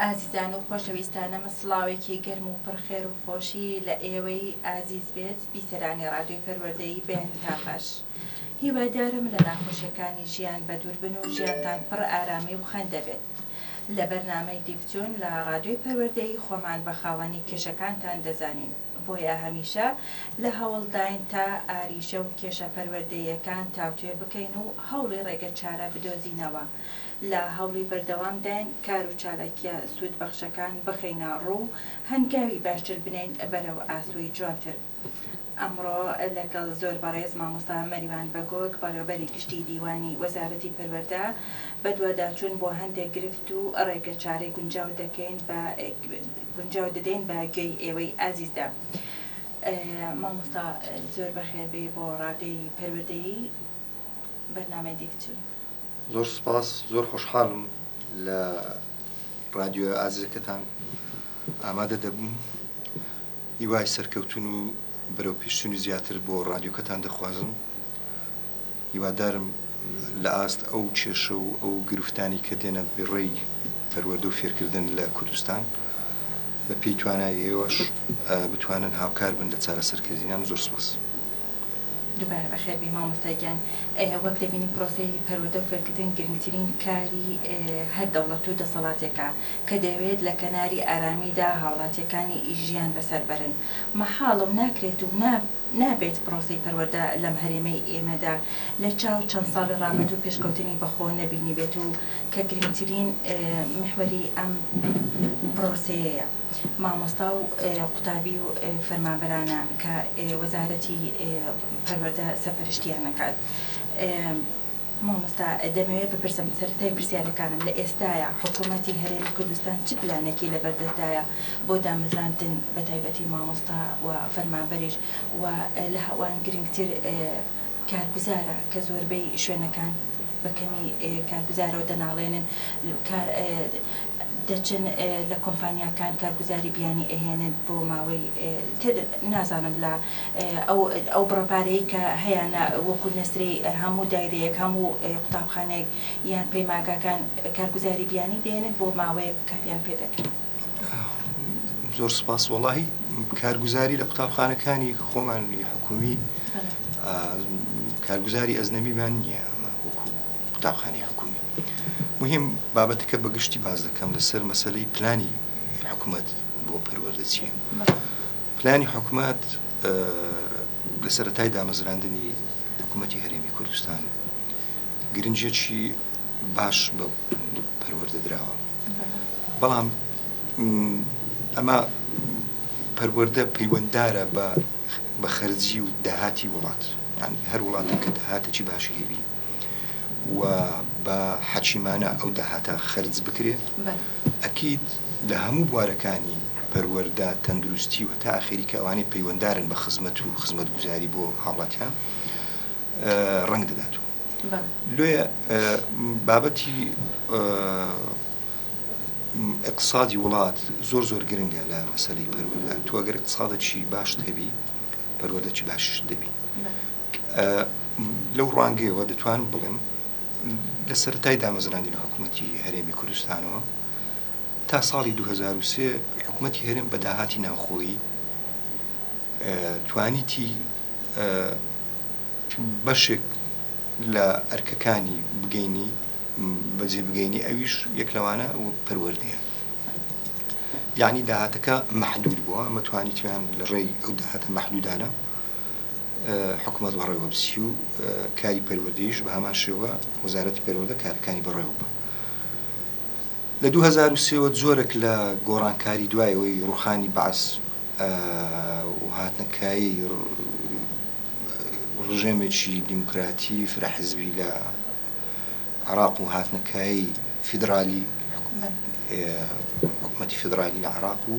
ئازیزان و خۆشەویستانەمە سڵاوێکی گەرم و پڕخێر و خۆشی لە ئێوەی ئازیز بێت بیسەرانی ڕادیۆی پەروەردەیی بەیانی خۆش. هیوادارم لە ناخۆشیەکانی ژیان بە دووربن و ژیانتان پڕ ئارامی و خەن دەبێت. لە بەرنامەی دیفتون لە ڕادیۆی پەروەردەیی خۆمان بە خاوەنی کێشەکانتان دەزانین، بۆیە هەمیشە لە هەوڵداین تا ئاریشە و کێشە پەروەردەییەکان تاوتوێ بکەین و هەوڵی ڕێگە چارە بدۆزینەوە. لە هەوڵی بەردەوامداین کار و چالاکیە سوود بەخشەکان بخەینە ڕوو هەنگاوی باشتر بنین بەرەو ئاسووی جوانتر. ئەمڕۆ لەگەڵ زۆر بەڕێز مامۆستا مەریوان بەگۆک بەڕێوەبەری گشتی دیوانی وەزارەتی پەروەردە بە دوواداچوون بۆ هەندێک گرفت و ڕێگە چارەی گونجاو دەدەین بە گوێی ئێوەی ئازیزدا. مامۆستا زۆر بەخێر بێ بۆ ڕادیۆی پەروەردەیی بەرنامەی دیفتون. زۆر سپاس، زۆر خۆشحاڵم لە ڕادیۆ ئازیزەکەتان ئامادە دەبووم. هیوای سەرکەوتون و بەرەو پێشچوونی زیاتر بۆ ڕادیۆکەتان دەخوازم. هیوادارم لە ئاست ئەو کێشە و ئەو گرفتانی کە دێنە بڕێی پەروەردە و فێرکردن لە کوردستان بە پێی توانای ئێوەش بتوانن هاوکار بن لە چارەسەرکردنیان. زۆر سپاس. دووبارە بەخێربی مامۆستاگیان، وەک دەبینی پرۆسەی پەروەردە و فێرکردن گرنگترین کاری هەر دەوڵەت و دەسەڵاتێکە کە دەوێت لە کەناری ئارامیدا هاوڵاتیەکانی ژیان بەسەر بەرن. مەحاڵم ناکرێت و نابێت پرۆسەی پەروەردە لەم هەرێمەی ئێمەدا لە چاو چەند ساڵی ڕابردوو پێشکەوتنی بەخۆ نەبینی بێت و کە گرنگترین محوەری ئەم پرۆسەیەیە. مامۆستا و قوتابی و فەرمانبەرانە کە وەزارەتی پەروەردە سەپەرشتیان نەکات. مامۆستا دەمەوێت بپرسم سەرەتای پرسیارەکانم لە ئێستاە حکوومەتی هەرێمی کوردستان چ پلانێکی لەبەردەستدایە بۆ دامەزراندن بە تایبەتی مامۆستا و فەرمانبەریش و لە هەوان گرنگتر کارگوزارە کە زۆربەی شوێنەکان بەکەمی کارگوزارەوە دەناڵێنن دەچن لە کۆمپانیاکان کارگوزاری بیانی ئەهێنن بۆ ماوەی نازانم لە ئەو بڕەپارەی کە هەیەە وەکو نەسری هەموو دایرەیەک هەموو قوتابخانەیەک یان پەیماگەکان کارگوزاری بیانی دێنن بۆ ماوەیە کاریان پێ دەکەن. زۆر سپاس. وەڵاهی کارگوزاری لە قوتابخانەکانی خۆمان حکومی کارگوزاری ئەزنەمیمان نییە وەکو قوتابخانەی حکومی. مهم بابەتەکە بەگشتی باز دەکەم لەسەر مەسەلەی پلانی حکوومەت بۆ پەروەردە چییە. پلانی حکوومەت لە سەرەتای دامەزراندنی حکوومەتی هەرێمی کوردستان گرنجێکی باش بە پەروەردە درراوە، بەڵام ئەمە پەروەردە پەیوەنددارە بە خەرجی و داهاتی وڵات، یعنی هەر وڵاتێک کە داهاتێکی باشی هەبی و بە حەچیمانە ئەو داهاتە خەرج بکرێت، ئەکید لە هەموو بوارەکانی پەروەردە تەندروستی و تا ئاخری کە ئەوانەی پەیوەنددارن بە خزمەت و خزمەت گوزاری بۆ هاوڵاتیان ڕەنگ دەدات. لێە بابەتی اقتصادی وڵات زۆر زۆر گرنگە لە مەسەلەی پەروەردە. تۆ ئەگەر اقتصادێکی باشت هەبی پەروەردەی باشش دەبی. لەو ڕوانگەیەوە دەتوانم بڵێم لە سەرەتای دامەزراندنی حکوومەتی هەرێمی کوردستانەوە تا ساڵی 2003 حکوومەتی هەرێم بە داهاتی ناوخۆیی توانیتی بەشێک لە ئەرکەکانی بگەینی بەجێ بگەینی، ئەویش یەک لەوانە و پەروەردەیە. یعنی داهاتەکە مەحدود بووە، ئەمە توانیتیان لە ڕێی ئەو داهاتە مەحدودانە حکوومەت بەڕێوە بچی و کاری پەروەردەیش بە هەمان شێوە وەزارەتی پەروەردە کارەکانی بەڕێوە بە. لە 2003 جۆرێک لە گۆڕانکاری دوایەوەی ڕوخانی بەعس و هاتنەکایی ڕژێمێکی دیموکراتی فرەحزبی لە عێراق و هاتنەکایی فیدرالی حکوومەتی فیدرالی لە عێراق و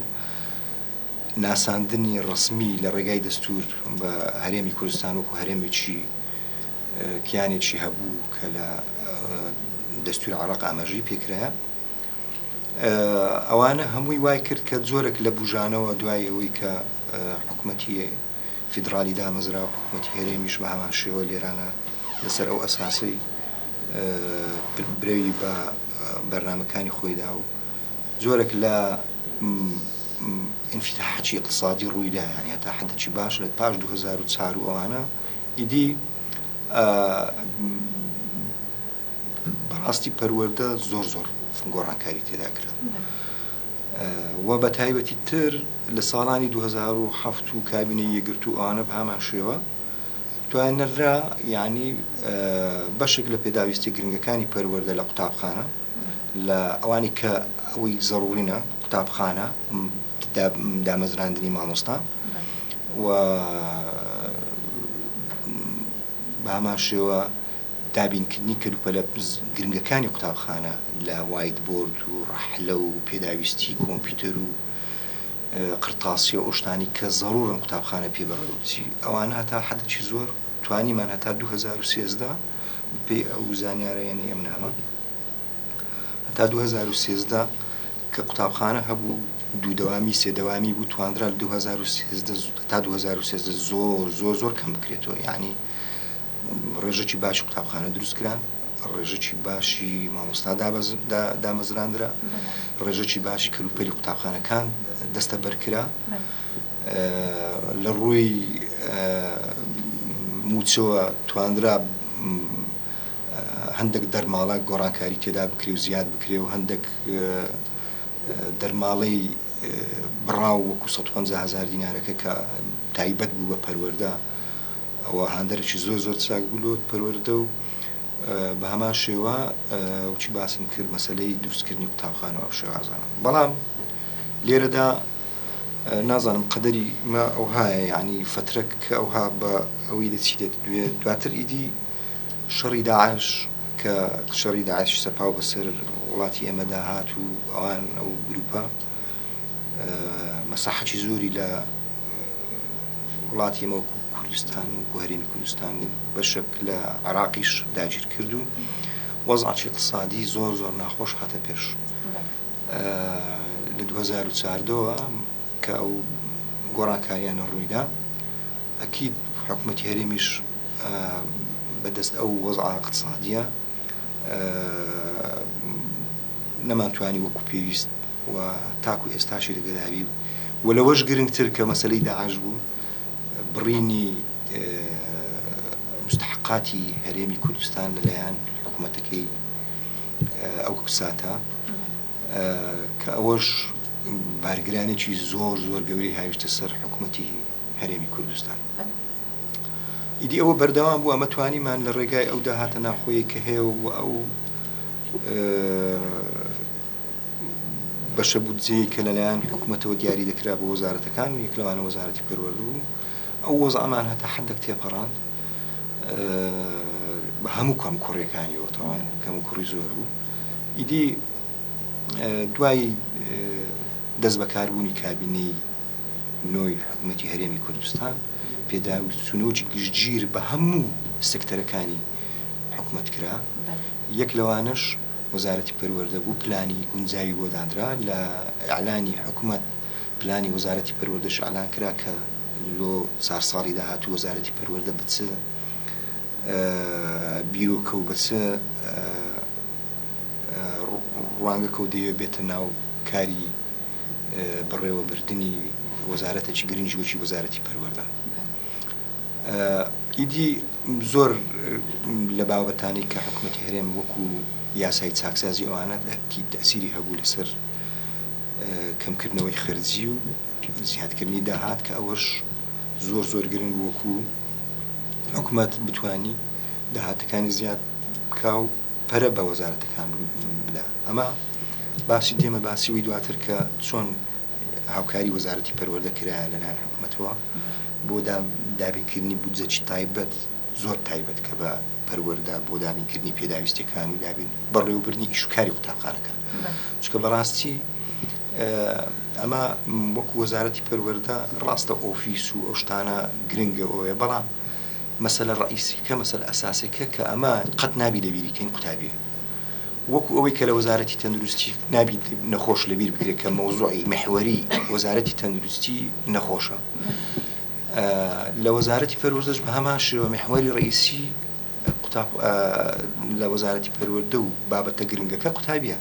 ناساندنی ڕسمی لە ڕێگای دەستور بە هەرێمی کوردستان وەکو هەرێمێکی کیانێکی هەبوو کە لە دەستوری عێراق ئاماژەی پێکرایە، ئەوانە هەمووی وای کرد کە جۆرێک لە بوژانەوە دوای ئەوەی کە حکوومەتی فیدرالی دامەزرا و حکوومەتی هەرێمیش بە هەمان شێوە لێرانە لەسەر ئەو ئەساسی برەوی بە بەرنامەکانی خۆیدا و زۆرێک لە انفتاحی اقتصادی ڕوویدا یعنی هەتا حدەکی باش لە پاش 2004 ئەوانە ئیدی بەڕاستی پەروەردە زۆر گۆڕانکاری تێدا کرا و بە تایبەتی تر لە ساڵانی 2007 و کابینەی یەکگرتو ئەوانە بە هەمان شێوە توانەرا یعنی بەشێک لە پێداویستی گرنگەکانی پەروەردە لە قوتابخانە لە ئەوانی کە ئەوەی زەڕورینە قوتابخانە دامەزراندنی مامۆستا و بە هەمان شێوە دابینکردنی کەلوپەلە گرنگەکانی قوتابخانە لە وایت بۆرد و ڕەحلە و پێداویستی کۆمپیوتەر و قرتاسیە ئۆشتانی کە زەڕورن قوتابخانە پێبڕێوچی ئەوانە هەتا حدەکی زۆر توانیمان هەتا 2013 پێی ئەو زانیارەیەنی ئەمنامە هەتا 2013 کە قوتابخانە هەبوو دوو دەوامی سێ دەوامی بوو توانرا لە 2013 تا 2013 زۆر کەم بکرێتەوە یعنی ڕێژەکی باشی قوتابخانە دروست کران ڕێژەکی باشی مامۆستا دامەزراندرا ڕێژەکی باشی کەلوپەلی قوتابخانەکان دەستە بەرکرا لە ڕووی موچەوە توانرا هەندێک دەرماڵە گۆڕانکاری تێدا بکرێ و زیاد بکرێ و هەندێک دەرماڵەی بڕاو وەکو 150,000 دینارەکە کە تایبەت بوو بە پەروەردە ئەوە هەندێکی زۆر چاک بوو پەروەردە و بە هەمان شێوە وچی باسم کرد مەسەلەی دروستکردنی قوتابخانە ئەو شێوازانە بەڵام لێرەدا نازانم قەدەری ما ئەو هایە یعنی فترە کە ئەوها بە ئەوەی دەچیدێت دواتر ئیدی شەڕی داعش کە شەڕی داعش سەپاو بەسەر وڵاتی ئێمەدا هات و ئەوان ئەو گروپە مەساحەتی زۆری لە وڵاتی ئێمە وەکو کوردستان و هەرێمی کوردستان و بەشێک لە عێراقیش داگیر کرد و وەزعی اقتصادی زۆر ناخۆش هاتە پێش لە 2014ەوە کە ئەو گۆڕانکاریانە ڕوویدا ئەکید حکوومەتی هەرێمیش بەدەست ئەو وەزع اقتصادیە نەمانتوانی وەکو پێویست و تاکو ئێستاشی لەگەداوی و لەوەش گرنگتر کە مەسەلەی داعش بوو بڕینی مستحقاتی هەرێمی کوردستان لەلایەن حکوومەتەکەی ئەو کساتە کە ئەوەش بارگرانێکی زۆر گەورەی هاویشتە سەر حکوومەتی هەرێمی کوردستان ئیدی ئەوە بەردەوام بوو ئەمە توانیمان لە ڕێگای ئەو داهاتە ناخۆیی کە هەیە و ئەو بەشە بودجەیە کە لەلایەن حکوومەتەوە دیاری دەکرا بە وەزارەتەکان و یەک لەوانە وەزارەتی پەروەردە بوو ئەو وەزعمان هەتا حدێک تێپەڕاند بە هەموو کەم کوڕیەکانیەوە تەواو کەم کوڕی زۆر بوو ئیدی دوای دەست بەکاربوونی کابینەی نۆی حکوومەتی هەرێمی کوردستان پێداچوونەوەکی گشتگیر بە هەموو سێکتەرەکانی حکوومەت کرا یەک لەوانش وەزارەتی پەروەردە بوو پلانی گونجاوی بۆ دانرا لە ئەعلانی حکوومەت پلانی وەزارەتی پەروەردەش ئەعلان کرا کە لۆ 4 ساڵی داهاتوو وەزارەتی پەروەردە بچە بیرۆکە و بچە ڕوانگەکە و دەیە بێتە ناو کاری بەڕێوەبردننی وەزارەتێکی گرنگی وەزارەتی پەروەردە ئیدی زۆر لە بابەتانی کە حکوومەتی هەرێم وەکو یاسای چاکسازی ئەوانە تەسیری هەبوو لەسەر کەمکردنەوەی خەرجی و زیادکردنی داهات کە ئەوەش زۆر گرنگ وەکو حکوومەت بتوانی داهاتەکانی زیاد بکا و پەرە بە وەزارەتەکان بدا ئەمە باسی دێمە باسیەوەی دواتر کە چۆن هاوکاری وەزارەتی پەروەردە کرایە لەلایەن حکوومەتەوە بۆ دابینکردنی بودجەی تایبەت زۆر تایبەت کە بە پەروەردە بۆ دابینکردنی پێداویستەکان و دابین بەڕێوەبردنی ئیشوکاری قوتابخانەکان چکە بەڕاستی ئەمە وەکو وەزارەتی پەروەردە ڕاستە ئۆفیس و ئەو شتانە گرنگە ئەوەیە بەڵام مەسەلە ڕئیسیکە مەسەلە ئەساسیەکە کە ئەمە قەت نابی لەبیریکەین قوتابیە وەکو ئەوەی کە لە وەزارەتی تەندروستی نابی نەخۆش لەبیر بکرێت کە مەوزوعی محوەری وەزارەتی تەندروستی نەخۆشە لە وەزارەتی پەروەردەش بە هەمان شێوە محوەری ڕئیسی قوتاب لە وەزارەتی پەروەردە و بابەتە گرنگەکە قوتابیە.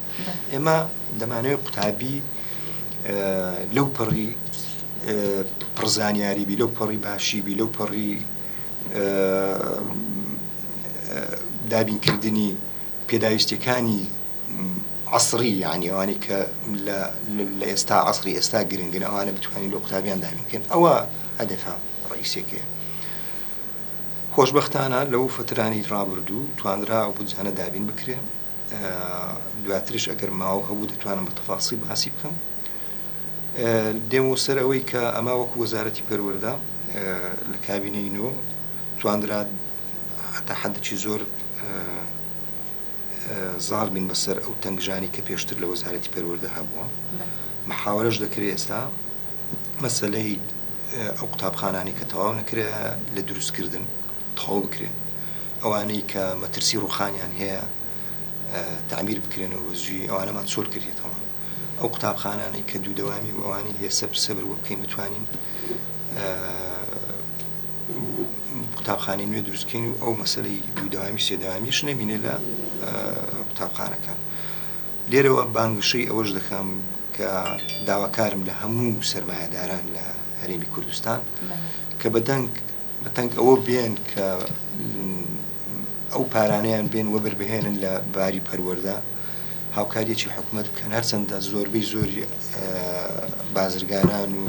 ئێمە دەمانەوێت قوتابی لەو پەڕی پڕزانیاریبی، لەو پەڕی باشیبی، لەو پەڕی دابینکردنی پێداویستیەکانی عەسری، یعنی ئەوانەی کە لە ئێستا عەسری ئێستا گرنگن، ئەوانە بتوانین لە قوتابیان دابینکەن. ئەوە هەدەفە ڕئیسێکەیە. خۆشبەختانە لەو فترانی ڕابردوو توانرا ئەو بودجانە دابین بکرێ. دواترش ئەگەر ماوە هەبوو دەتوانم بە تەفاصیل باسی بکەم. دێمە سەر ئەوەی کە ئەما وەکو وەزارەتی پەروەردە لە کابینەی نۆ توانرا هەتا حەدێکی زۆر زاڵ بین بەسەر ئەو تەنگژانی کە پێشتر لە وەزارەتی پەروەردە هەبووە. محاوەرەش دەکرێت ئێستا مەسەلەی ئەو قوتابخانانی کە تەواو نەکرێ لە دروستکردن تەواو بکرێن، ئەوانەی کە مەترسی ڕوخانیان هەیە تعمیر بکرێنەوە بەزوی، ئەوانەمان چۆر کردێتەوە. ئەو قوتابخانانەی کە دوو دەوامی و ئەوانی هەیە سەبر وە بکەین بتوانین قوتابخانەی نوێ دروستکەین و ئەو مەسەلەی دوو دەوامی سێ دەوامیش نەبینێ لە قوتابخانەکان. لێرەوە بانگشەی ئەوەش دەکەم کە داواکارم لە هەموو سەرمایەداران لە هەرێمی کوردستان کە بەتەنگ ئەوە بێن کە ئەو پارانەیان بێن وەبەربهێنن لە باری پەروەردە، هاوکاریەکی حکوومەت بکەن. هەرچەندە زۆربەی زۆری بازرگانان و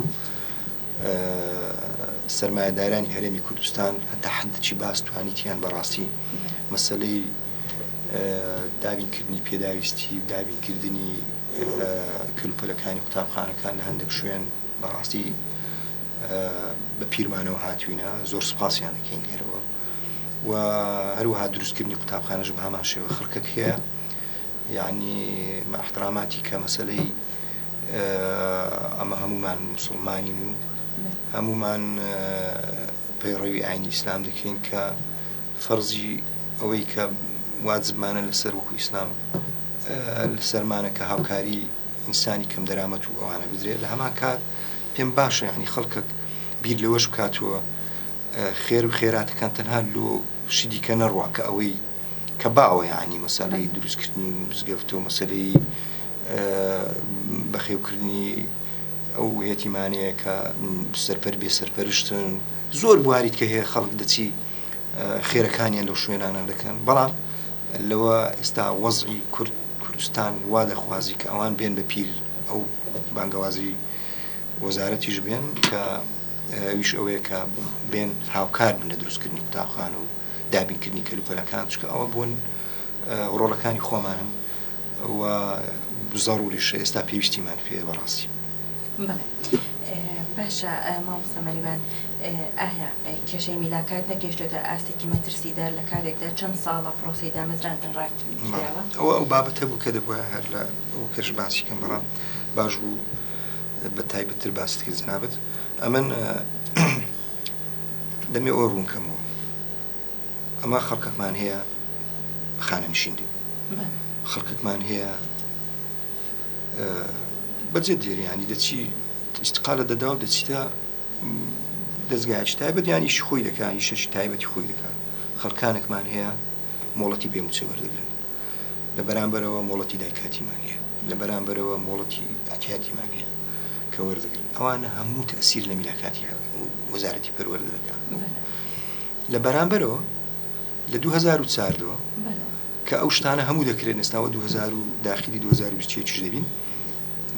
سەرمایەدارانی هەرێمی کوردستان هەتا حەدێکی باس توانیتیان بەڕاستی مەسەلەی دابینکردنی پێداویستی و دابینکردنی کەلوپەلەکانی قوتابخانەکان لە هەندێک شوێن بەڕاستی بە پیرمانەوە هاتوینە. زۆر سوپاسیان دەکەین لێرەوە و هەروەها دروستکردنی قوتابخانەش بە هەمان شێوە خەڵکێک هەیە، یعنی مع احتراماتی کە مەسەلەی ئەمە هەمومان موسڵمانین و هەمومان پەیڕەوی ئاینی ئیسلام دەکەین کە فەرزی ئەوەی کە واجبمانە لەسەر وەکو ئیسلام لەسەرمانە کە هاوکاری ئینسانی کەم دەرامەت و ئەوانە بدرێت. لە هەمان کات پێم باشە یعنی خەڵکێک بیر لەوەش بکاتەوە خێر و خێراتەکان تەنها لۆ شیدیکە نەڕوا کە ئەوەی کە باوە، یعنی مەسەلەی دروستکردنی مزگەفتە و مەسەلەی بەخێوکردنی ئەو یەتیمانەیە کە سەرپەر بێ سەرپەرشتن زۆر بواریت کە هەیە خەڵک دەچی خێرەکانیان لەو شوێنانە دەکەن. بەڵام لەوە ئێستا وەزعی کوردستان وا دەخوازی کە ئەوان بێن بە پیر ئەو بانگەوازی وەزارەتیش بێن کە ئەویش ئەوەیە کە بێن هاوکار بن لە دروستکردنی قوتابخانە و دابینکردنی کەلوپەلەکان، چکە ئەوە بوون ڕۆڵەکانی خۆمانن و زەڕوریش ئێستا پێویستیمان پێ بەڕاستی. باشە مامۆستا مەریوان، ئایا کێشەی میلاکات نەگەیشتێتە ئاستێکی مەترسیدار لە کاتێکدا چەند ساڵە پرۆسەی دامەزراندن ڕاکراوە؟ ئەو بابەتە بوو کە دەبووە هەر لە ئەو کەش باسیکەم، بەڵام باش بوو بە تایبەتتر باست کرد جەنابەت. ئەمن دەمێ ئەوە ڕوونکەمەوە، ئەمە خەڵکەکمان هەیە خانەنشین، خەڵکەکمان هەیە بەجێ دێریانی دەچی ئیستقالە دەدا و دەچیتە دەستگایکی تایبەت، یان ئیشی خۆی دەکات، ئیشەشی تایبەتی خۆی دەکات. خەڵکانێکمان هەیە مۆڵەتی بێموچە وەردەگرن، لە بەرامبەرەوە مۆڵەتی دایکاتیمان هەیە، لە بەرامبەرەوە مۆڵەتی ئاکاتیمان هەیە کە وەردەگرن. ئەوانە هەموو تەئسیر لە میلاکاتی وەزارەتی پەروەردە دەکات. لە بەرامبەرەوە لە 2004 کە ئەو شتانە هەموو دەکرێت نستاوە 2000 داخلی 2021 دەبین،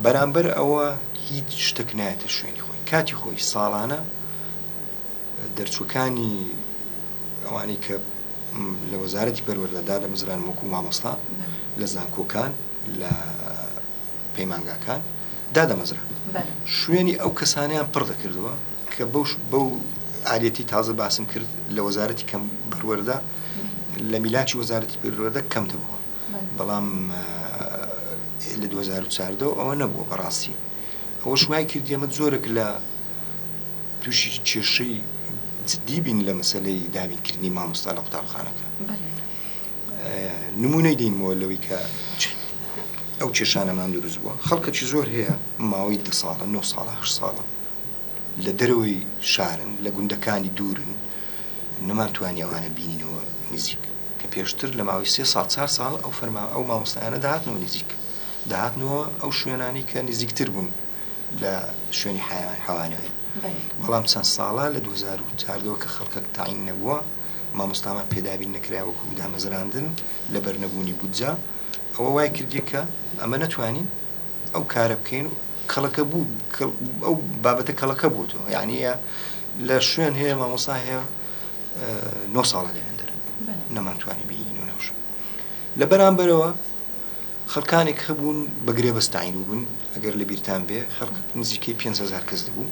بەرامبەر ئەوە هیچ شتێک نایەتە شوێنی خۆی. کاتی خۆی ساڵانە دەرچووەکانی ئەوانەی کە لە وەزارەتی پەروەردەدا دەمەزران وەکو مامۆستا لە زانکۆکان لە پەیمانگاکان دادەمەزران، شوێنی ئەو کەسانیان پڕ دەکردەوە کە بەو ئالێتی تازە باسم کرد لە وەزارەتی کەم پەروەردە لە میلاکی وەزارەتی پەروەردە کەم دەبووە. بەڵام لە 2004 ئەوە نەبووە. بەڕاستی ئەوە شوای کردی ئەمە زۆرێک لە تووشی کێشەی جدی بین لە مەسەلەی دابینکردنی مامۆستا لە قوتابخانەکە. نمونەی دەینەوە لەوەی کە ئەو کێشانەمان دروست بووە. خەڵکەکی زۆر هەیە ماوەی 10 ساڵە 9 ساڵە 8 ساڵە لە دەرەوەی شارن، لە گوندەکانی دوورن، نەمانتوانی ئەوانە بینینەوە نزیک، کە کە پێشتر لە ماوەی 3 ساڵ ئەو فەرما ئەو مامۆستایانە داهاتنەوە نزیک داهاتنەوە ئەو شوێنانی کە نزیکتر بوون لە شوێنی حەوانەوەی بەڵام چەند ساڵە لە 2014ەوە کە خەڵکە تاین نەبووە مامۆستامان پێدابین نەکرا وەکو دامەزراندن لە بەرنەبوونی بودجە ئەوە وای کردی کە ئەمە نەتوانین ئەو کارە بکەین کەڵەکە بوو ئەو بابەتە کەڵەکە بووتەوە یعنی لە شوێن هەیە مامۆستا هەیە 9 ساڵە لێندەر نەمانتوانی بینین و نەوش لە بەرامبەرەوە خەڵکانێک هەبوون بەگرێ بەستاین بوون ئەگەر لە بیرتان بێ خەڵک نزیکەی 5,000 کەس دەبوو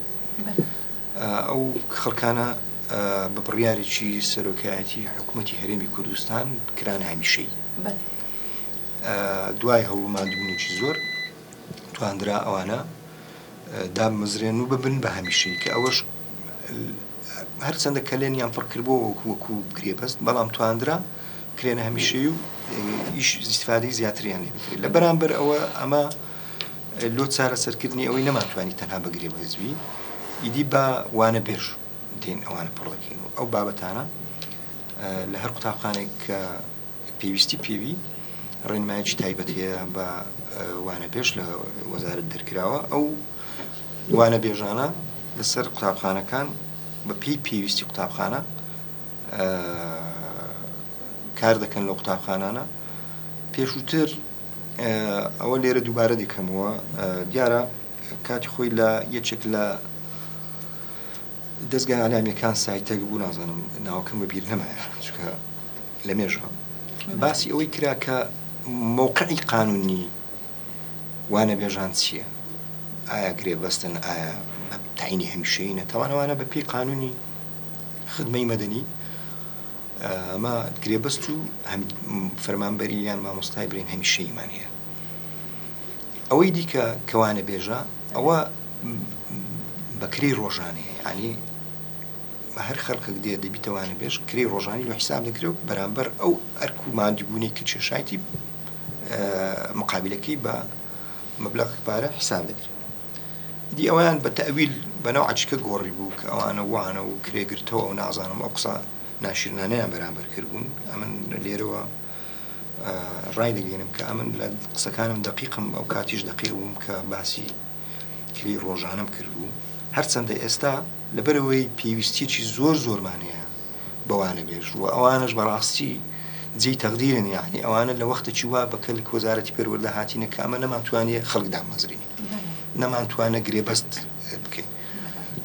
ئەو خەڵکانە بە بڕیارێکی سەرۆکایەتی حکوومەتی هەرێمی کوردستان کرانە هەمیشەی دوای هەوڵماندبوونێکی زۆر تواندرا ئەوانە دامەزرێن و ببن بە هەمیشەی کە ئەوەش هەرچەندە کەلێنیان پڕکردبووە وەکو گرێبەست بەڵام تواندرا کرێنە هەمیشەی و ئیش ئیستیفادەی زیاتریان لێ بکرێت لە بەرامبەر ئەوە ئەمە لۆ چارەسەرکردنی ئەوەی نەماتوانی تەنها بە گرێبەزوی ئیدی بە وانە بێژ دێن ئەوانە پڕڵەکەین و ئەو بابەتانە لە هەر قوتابخانێک کە پێویستی پێوی ڕێنمایەکی تایبەت هەیە بە وانە بێژ لە وەزارەت دەرکراوە ئەو وانە بێژانە لەسەر قوتابخانەکان بە پێی پێویستی قوتابخانە کار دەکەن لە قوتابخانانە پێشووتر ئەوە لێرە دووبارە دەکەمەوە دیارە کاتی خۆی لە یەکێک لە دەستگای ئالامیەکان سایتێک بوو نازانم ناوەکەم بەبیر نەمایە چونکە لە مێژە باسی ئەوەی کرا کە موقعی قانونی وانە بێژان چییە ئایا گرێبەستن ئایا تاینی هەمیشەیینە تەوانەوانە بە پێی قانونی خدمەی مەدەنی ئەمە گرێبەست و فەرمانبەری یان مامۆستای برین هەمیشەییمان هەیە ئەوەی دیکە کەوانە بێژە ئەوە بەکری ڕۆژانەیە ینی هەر خەڵکێک دێ دەبیتەوانە بێژ کری ڕۆژانی لە حساب دەکرێت بەرامبەر ئەو ئەرک و مادیبوونی کە کێشایەتی مقابلەکەی بە مەبلەغ پارە حساب دەکرێت دی ئەویان بە تەویل بەناو عچکە گۆڕی بوو کە ئەوانە وانە و کرێگرتەوە ئەو نازانم ئەو قسە ناشرنانەیان بەرامبەر کردبوون ئەمن لێرەوە ڕای دەگەێنم کە ئەمن لە قسەکانم دقیقم ئەو کاتیش دقیق بووم کە باسی کری ڕۆژانم کردبوو هەرچەندە ئێستا لەبەرەوەی پێویستیەکی زۆرمان هەیە بەوانە بێژ و ئەوانش بەڕاستی جێی تەقدیرن یعنی ئەوانە لە وەختێکی وا بەکەلک وەزارەتی پەروەردە هاتینە کە ئەمە نەماتوانێت خەڵک دامەزرێنین نەمانتوانە گرێبەست بکەین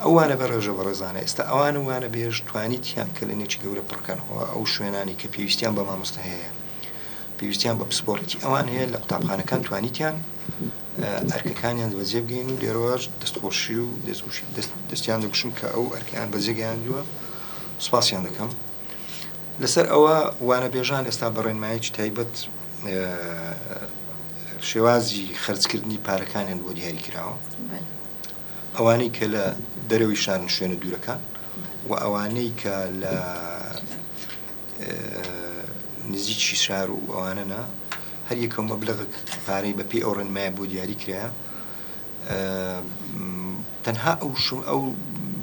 ئەوانە بەڕێژە بەڕێزانە ئێستا ئەوانە وانە بێژ توانیتیان کە لە نێکی گەورە پڕکەنەوە ئەو شوێنانی کە پێویستیان بە مامۆستا هەیە پێویستیان بە پسپۆرتی ئەوان هەیە لە قوتابخانەکان توانیتیان ئەرکەکانیان بەجێ بگەین و لێرەوەش دەستخۆشی و دەستیان دەگوشم کە ئەو ئەرکیان بەجێگەیاندووە سوپاسیان دەکەم لەسەر ئەوە وانە بێژان ئێستا بە ڕێنمایەکی تایبەت شێوازی خەرجکردنی پارەکانیان بۆ دیاری کراوە ئەوانەی کە لە دەرەوەی شارن شوێنە دوورەکان و ئەوانەی کە لە نزیکی شار و ئەوانەنا هەر یەکەم مەبلەغێک پارەی بەپێی ئەو ڕێنمایە بۆ دیاری کرایە تەنها ئەو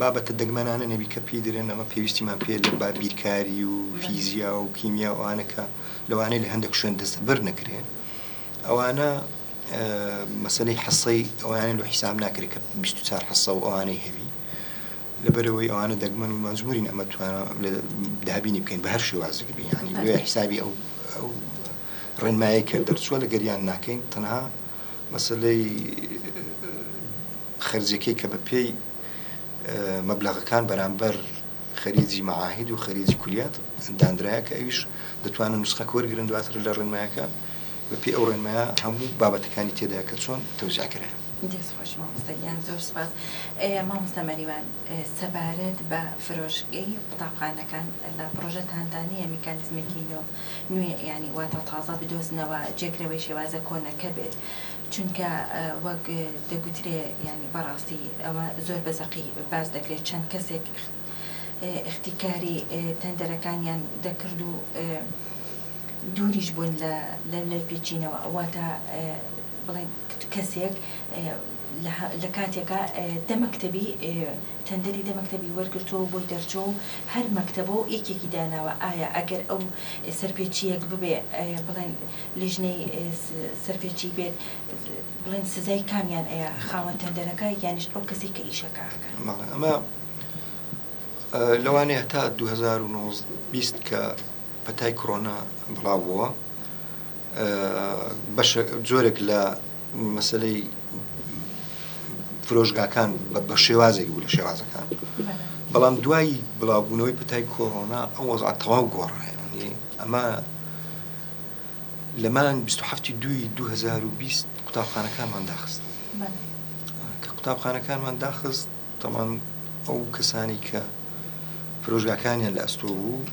بابەتە دەگمەنانە نەبی کە پێی درێن ئەمە پێویستیمان پێ لە بیرکاری و فیزیا و کیمیا ئەوانەکە لەوانەیە لە هەندێک شوێن دەستە بەر نەکرێن ئەوانە مەسەلەی حەسەی ئەوانە لە حیساب ناکرێت کە 24 حەسە و ئەوانەی هەوی لەبەرەوەی ئەوانە دەگمەن و مەجبورین ئەمە توانە دابینی بکەین بە هەر شێوازێک بین ینی لێ حیسابی ئەو ڕێنمایی کە دەرچووە لە گەریان ناکەین تەنها مەسەلەی خەرجەکەی کە بە پێی مەبلەغەکان بەرامبەر خەریجی مەعاهید و خەریجی کولیات دانرایە کە ئەویش دەتوانن نوسخەک وەرگرن دواتر لە ڕێنمایەکە بەپێی ئەو ڕێنمایە هەموو بابەتەکانی تێدایە کە چۆن تەوزیعکرێ دەستخۆش مامۆستایان زۆر سپاس مامۆستا مەریوان سەبارەت بە فرۆشگەی قوتابخانەکان لە پرۆژەتاندانیە میکانیزمێکی نوێ ینی واتە تازە بدۆزنەوە جێگرەوەی شێوازە کۆنەکە بێت چونکە وەک دەگوترێ ینی بەڕاستی ئەوە زۆر بەزەقی باز دەکرێت چەند کەسێک اختیکاری تەندەرەکانیان دەکرد و دووریش بوون لە پێچینەوە واتە بڵێن کەسێک لە کاتێکە دەمەکتەبی تەندەری دەمەکتەبی وەرگرتەوە بۆی دەرچۆ هەر مەکتەبەوە یەکێکی داناوە ئایا ئەگەر ئەو سەرپێچیەک ببێ بڵێن لیژنەی سەرپێچی بێت بڵێن سزای کامیان ئەیە خاوەن تەندەرەکە یانیش ئەو کەسی کە ئیشەکەکە ئەمە لەوانەیە تا 2020 کە پەتای کۆرۆنا بڵاوبووە جۆرێک لە مەسەلەی فرۆشگاکان بە شێوازێک بوو لە شێوازەکان بەڵام دوایی بڵاوبوونەوەی پەتای کۆڕۆنا ئەو وەزع تەواو گۆڕایەوە ئەمە لە مانگ 27/2/2020 قوتابخانەکانمان داخست کە قوتابخانەکانمان داخست تەمان ئەو کەسانی کە فرۆشگاکانیان لە ئەستۆ بوو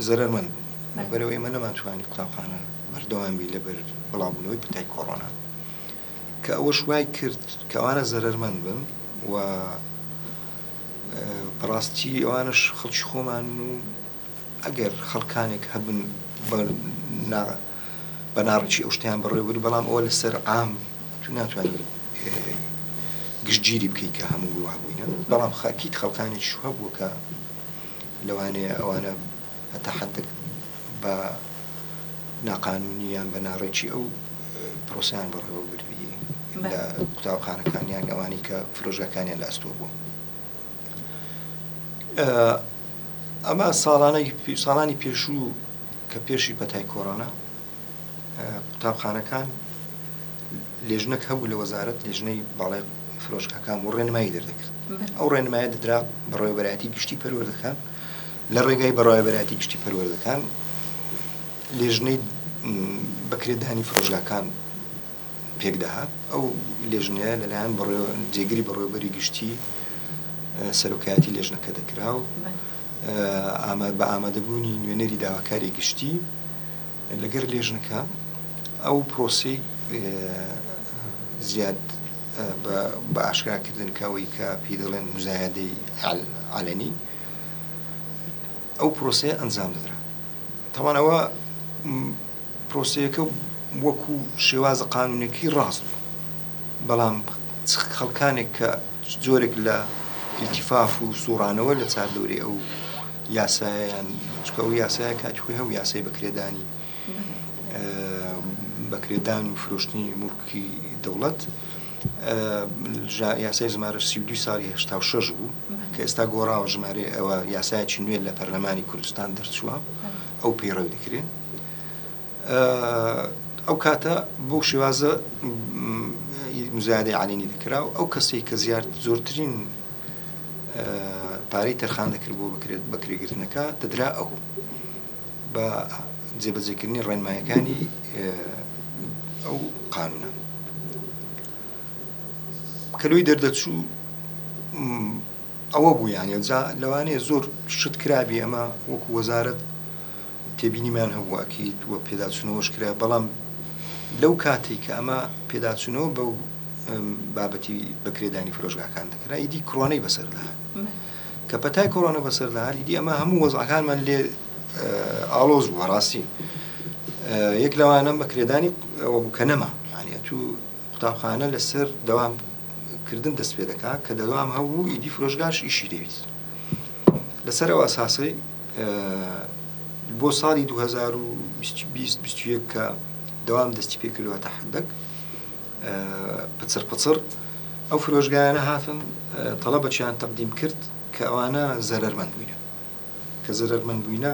زەرەرمەند بوو بەرەوەی ئێمە نەمانتوانی قوتابخانە بەردەوام بی لەبەر بڵاوبوونەوەی پەتای کۆڕۆنا کە ئەوەش وای کرد کە ئەوانە زەرەرمەند بن و بەڕاستی ئەوانش خەڵکی خۆمان و ئەگەر خەڵکانێک هەبن بە ناڕێکی ئەو شتیان بەڕێوەبر بەڵام ئەوە لەسەر عام تو ناتوانانی گشتگیری بکەیت کە هەموو وابووینە بەڵام خاکیت خەڵکانێکیش هەبووە کە لەوانەیە ئەوانە هەتا حەدێک بە ناقانونیان بە ناڕێکی ئەو پرۆسیان بەڕێوە بردوی لە قوتابخانەکانیان ئەوانی کە فرۆژگاکانیان لە ئەستۆ بوو. ئەمە ساڵانی پێشوو کە پێشی پەتای کۆڕۆنا قوتابخانەکان لێژنەک هەبوو لە وەزارەت لێژنەی باڵای فرۆشگاکان و ڕێنمایی دەردەکرد ئەو ڕێنمایە دەدرا بەڕێوەبەرایەتی گشتی پەروەردەکان لە ڕێگای بەڕێوەبەرایەتی گشتی پەروەردەکان لێژنەی بەکرێدانی فرۆشگاکان پێکداهات ئەو لێژنەیە لەلایەن جێگری بەڕێوەبەری گشتی سەرۆکایەتی لێژنەکە دەکرا و بە ئامادەبوونی نوێنەری داواکاری گشتی لەگەر لێژنەکە ئەو پرۆسی زیاد بە ئاشکراکردنکەوەی کە پێی دەڵێن مزایادەی عەلەنی ئەو پرۆسەیە ئەنجام دەدرا تەوانەوە پرۆسەیەکە وەکو شێوازە قانونێکی ڕاست بەڵام خەڵکانێک کە جۆرێک لە ئیلتیفاف و سوڕانەوە لە چاردەورەی ئەو یاسایان چکە ئەو یاسایە کاتیخۆی هەو یاسای بەکرێدان و فرۆشتنی مولکی دەوڵەت یاسای ژمارە 32 ساڵی 86 بوو کە ئێستا گۆڕاوە ژمارە ئەوە یاسایەکی نوێ لە پەرلەمانی کوردستان دەرچووە ئەو پەیڕەوی دەکرێت ئەو کاتە بۆ شێوازە مزایادەی عەلەنی دەکرا و ئەو کەسێک کە زۆرترین پارەی تەرخان دەکرد بۆ بەکرێگرتنەکە دەدرا ئەو بە جێبەجێکردنی ڕێنمایەکانی ئەو قانونە کەلوی دەردەچوو ئەوە بوو یانێ لەوانەیە زۆر شت کرابی ئەمە وەکو وەزارەت تێبینیمان هەبوو ئەکید وە پێداچوونەوەش کرا بەڵام لەو کاتێک کە ئەمە پێداچوونەوە بەو بابەتی بەکرێدانی فرۆشگاکان دەکرا ئیدی کڕۆنەی بەسەردا کە پەتای کۆڕۆنە بەسەردا ئیدی ئەمە هەموو وەزعەکانمان لێ ئاڵۆز بووە ڕاستی یەک لەوانە بەکرێدانی ئەوە بوو کە نەما یانێ تو قوتابخانە لەسەر دەوامکردن دەست پێ دەکات کە دەوام هەبوو ئیدی فرۆشگاش ئیشی دەویست لەسەر ئەو ئاساسەی بۆ ساڵی 2021 کە دەوام دەستی پێکردوە تا حەدەک پچر ئەو فرۆشگایانە هاتن تەڵەبەچیان تەقدیم کرد کە ئەوانە زەرەرمەند بووینە کە زەرەرمەند بووینە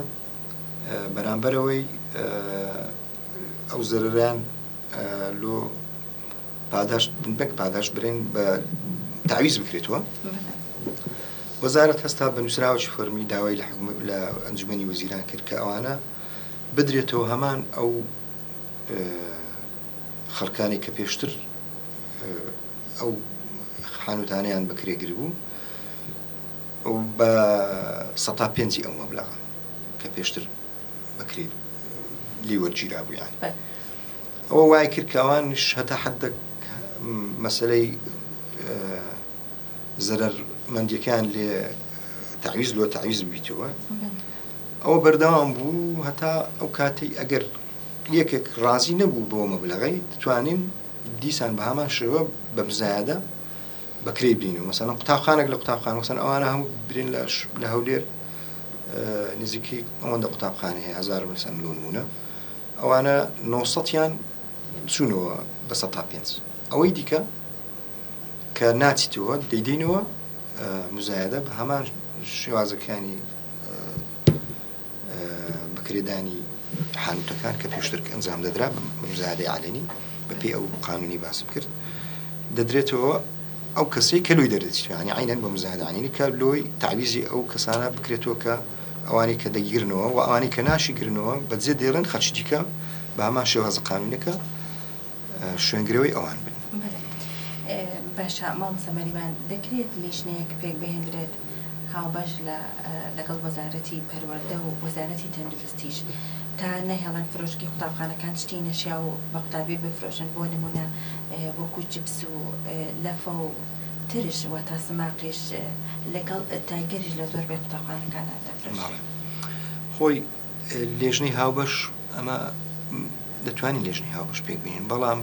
بەرامبەرەوەی ئەو زەرەریان لۆ پاداش برێن بە تعویز بکرێتەوە وەزارەت هەستا بە نووسراوەی فەرمی داوای لە ئەنجومەنی وەزیران کرد کە ئەوانە بدرێتەوە هەمان ئەو خەڵکانی کە پێشتر ئەو خانوتانیان بەکرێگر بوو بە 105 ئەو مەبلەغە کە پێشتر بەکرێ لی وەرگیرا بوویان ئەوە وای کرد کە ئەوانش هەتا حەدێک مەسەلەی زەرەرمەندیەکان لێ تعویز بیتەوە ئەوە بەردەوام بوو هەتا ئەو کاتی ئەگەر یەکێک ڕازی نەبوو بۆ مەبلەغەی دەتوانین دیسان بە هەمان شێوە بە مزایادە بەکرێ بینەوە مثلا قوتابخانێک لە قوتابخانە مثلا ئەوانە هەموو برین لە هەولێر نزیکی ئەوەندە قوتابخانە هەیە 1000 مثلا نمونە ئەوانە 900یان چوونەوە بە 105 ئەوەی دیکە کە ناچیتەوە دەیدەینەوە مزایدە بە هەمان شێوازەکانی بەکرێدانی حانوتەکان کە پێشتر ئەنجام دەدرا بە مزایدەی عالەنی بەپێی ئەو قانونی باسم کرد دەدرێتەوە ئەو کەسەی کە لۆی دەردێت ینی عینەن بە مزایدەعینی کە لۆی تعویزی ئەو کەسانە بکرێتەوە کە ئەوانی کە دەگیرنەوە و ئەوانی کە ناشی گرنەوە بەجێ دێڕن خەرچیکە بە هەمان شێوازە قانونەکە شوێنگرەوەی ئەوان بن. باشە مامۆستا مەریوان دەکرێت لیژنەیەک پێک بهێنرێت هاوبەش لەگەڵ وەزارەتی پەروەردە و وەزارەتی تەندروستیش تا نەهێڵن فرۆشکی قوتابخانەکان شتی نەشیا و بە قوتابی بفرۆشن بۆ نمونە وەکو جبس و لەفە و ترش وە تا سماقیش لەگەڵ تایگەریش لە زۆربەی قوتابخانەکانە دەفرۆشن. خۆی لێژنەی هاوبەش ئەمە دەتوانین لێژنەی هاوبەش پێک بینین بەڵام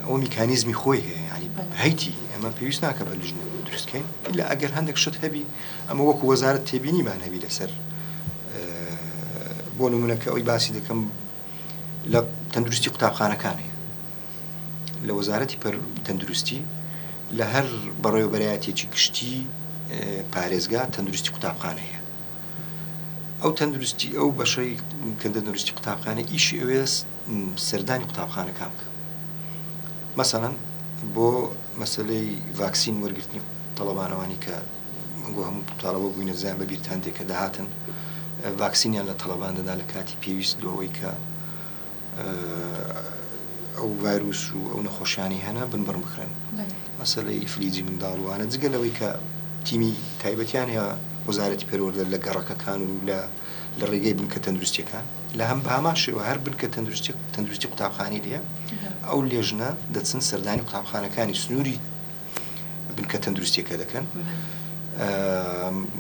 ئەو میکانیزمی خۆی هەیە ینی هەیتی ئەمە پێویست ناکە بە لیژنە دروستکەین ئیلا ئەگەر هەندێک شت هەبی ئەمە وەکو وەزارەت تێبینیمان هەبی لەسەر بۆ نمونەکە ئەوی باسی دەکەم لە تەندروستی قوتابخانەکان هەیە لە وەزارەتی تەندروستی لە هەر بەڕێوەبەرایەتێکی گشتی پارێزگا تەندروستی قوتابخانە هەیە ئەو تەندروستی ئەو بەشەی کە تەندروستی قوتابخانە ئیشی ئەوێ سەردانی قوتابخانەکان بکە مەسەڵەن بۆ مەسەلەی ڤاکسین وەرگرتنی تەڵەبانەوانی کە گۆ هەموو تاڵەوە بووینە زیان بە بیرتان دێ کە داهاتن ڤاکسینیان لە تەڵەبان دەدا لە کاتی پێویست لەوەی کە ئەو ڤایرۆس و ئەو نەخۆشیانی هەنا بنبڕ بکرێن مەسەلەی ئیفلیجی منداڵوانە جگە لەوەی کە تیمی تایبەتیان هەیە وەزارەتی پەروەردە لە گەڕەکەکان و لە ڕێگەی بنکە تەندروستیەکان لە هەم بە هەمان شێوە هەر بنکە تەندروستی قوتابخانەی لێ ئەو لێژنە دەچن سەردانی قوتابخانەکانی سنووری بنکە تەندروستیەکە دەکەن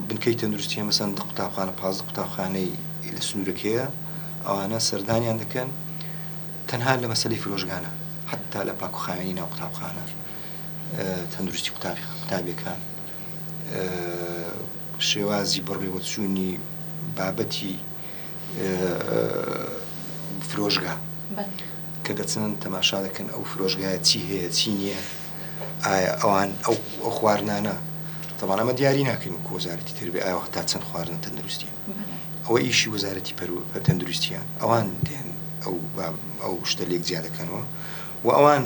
بنکەی تەندروستی مەسەن قوتابخانە 15 قوتابخانەی لە سنوورەکەیە ئەوانە سەردانیان دەکەن تەنها لە مەسەلەی فرۆشگانە حتا لە پاکوخاوێنی ناو قوتابخانە تەندروستی قوتابیەکان شێوازی بەڕێوەچوونی بابەتی فرۆشگا کە دەچنن تەماشا دەکەن ئەو فرۆشگایە چی هەیە چی نییە ئایا ئەوان ئەو خواردنانە تەواان ئەمە دیاری ناکەین و وەزارەتی تربیە ئایا تا چەند خواردن تەندروستی ئەوە ئیشی وەزارەتی تەندروستیان ئەوان دێن ئەو شتە لێک جیا دەکەنەوە و ئەوان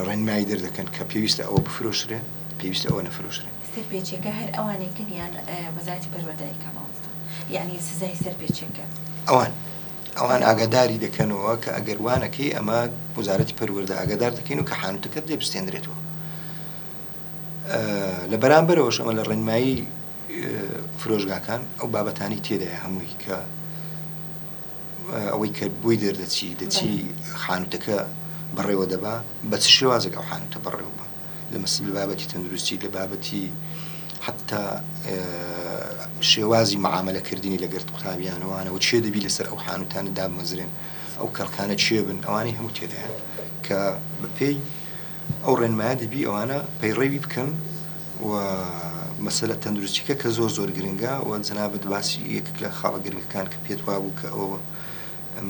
ڕێنمایی دەردەکەن کە پێویستە ئەوە بفرۆشرێ پێویستە ئەوە نەفرۆشرێ سەرپێچێکە هەر ئەوانێکن یان وەزارەتی پەروەردەی کەماوەستا یعنی سزای سەرپێچێکە ئەوان ئاگاداری دەکەنەوە کە ئەگەر وانەکەی ئەمە وەزارەتی پەروەردە ئاگادار دەکەین و کە حانوتەکەت لێ بستێنرێتەوە لە بەرامبەرەوەش ئەمە لە ڕێنمایی فرۆشگاکان ئەو بابەتانی تێدایە هەمووی کە ئەوەی کە بۆی دەچی خانوتەکە بەڕێوە دەبا بە چ شێوازێک ئەو حانوتە بەڕێوە بە لە بابەتی تەندروستی لە بابەتی حتا شێوازی معاملەکردنی لەگەڵ قوتابیانەوانەوە چێ دەبی لەسەر ئەو حانوتانە دامەزرێن ئەو کەڵکانە چێ بن ئەوانەی هەموو تێدایە کە بەپێی ئەو ڕێنمایە دەبی ئەوانە پەیڕێوی بکەن و مەسەلە تەندروستیکە کە زۆر گرنگە و جەنابەت باسی یەکێک لە خاڵە گرنگەکان کە پێت وابوو کە ئەوە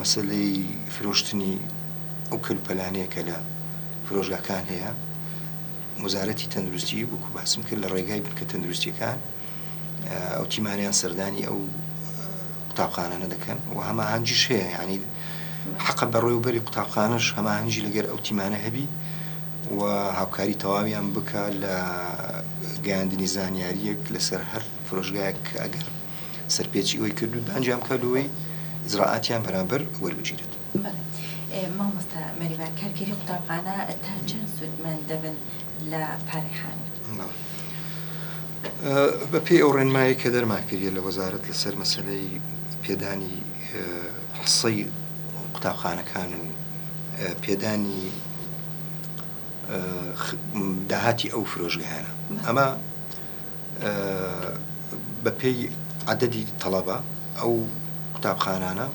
مەسەلەی فرۆشتنی ئەو کەلوپەلانەیە کە لە فرۆشگاکان هەیە وەزارەتی تەندروستی وەکو باسم کرد لە ڕێگای بنکە تەندروستیەکان ئەو تیمانیان سەردانی ئەو قوتابخانانە دەکەن و هەماهەنگیش هەیە یعنی حەقە بەڕێوەبەری قوتابخانەش هەماهەنگی لەگەر ئەو تیمانە هەبی و هاوکاری تەواویان بکە لە گەیاندنی زانیاریەک لەسەر هەر فرۆشگایەک ئەگەر سەرپێچی ئەوی کردو ئەنجام کردەوەی ئیجراعاتیان بەرامبەر وەربگیرێت. مامۆستا مەریوان کارگەری قوتابخانە تا چەند سوودمەند دەبن لە پارەیخانە؟ بەپێی ئەو ڕێنمایی کە دەرمان کردیە لە وەزارەت لەسەر مەسەلەی پێدانی حسەی قوتابخانەکان و پێدانی داهاتی ئەو فرۆشگایانە ئەمە بەپێی عەدەدی تەڵەبە ئەو قوتابخانانە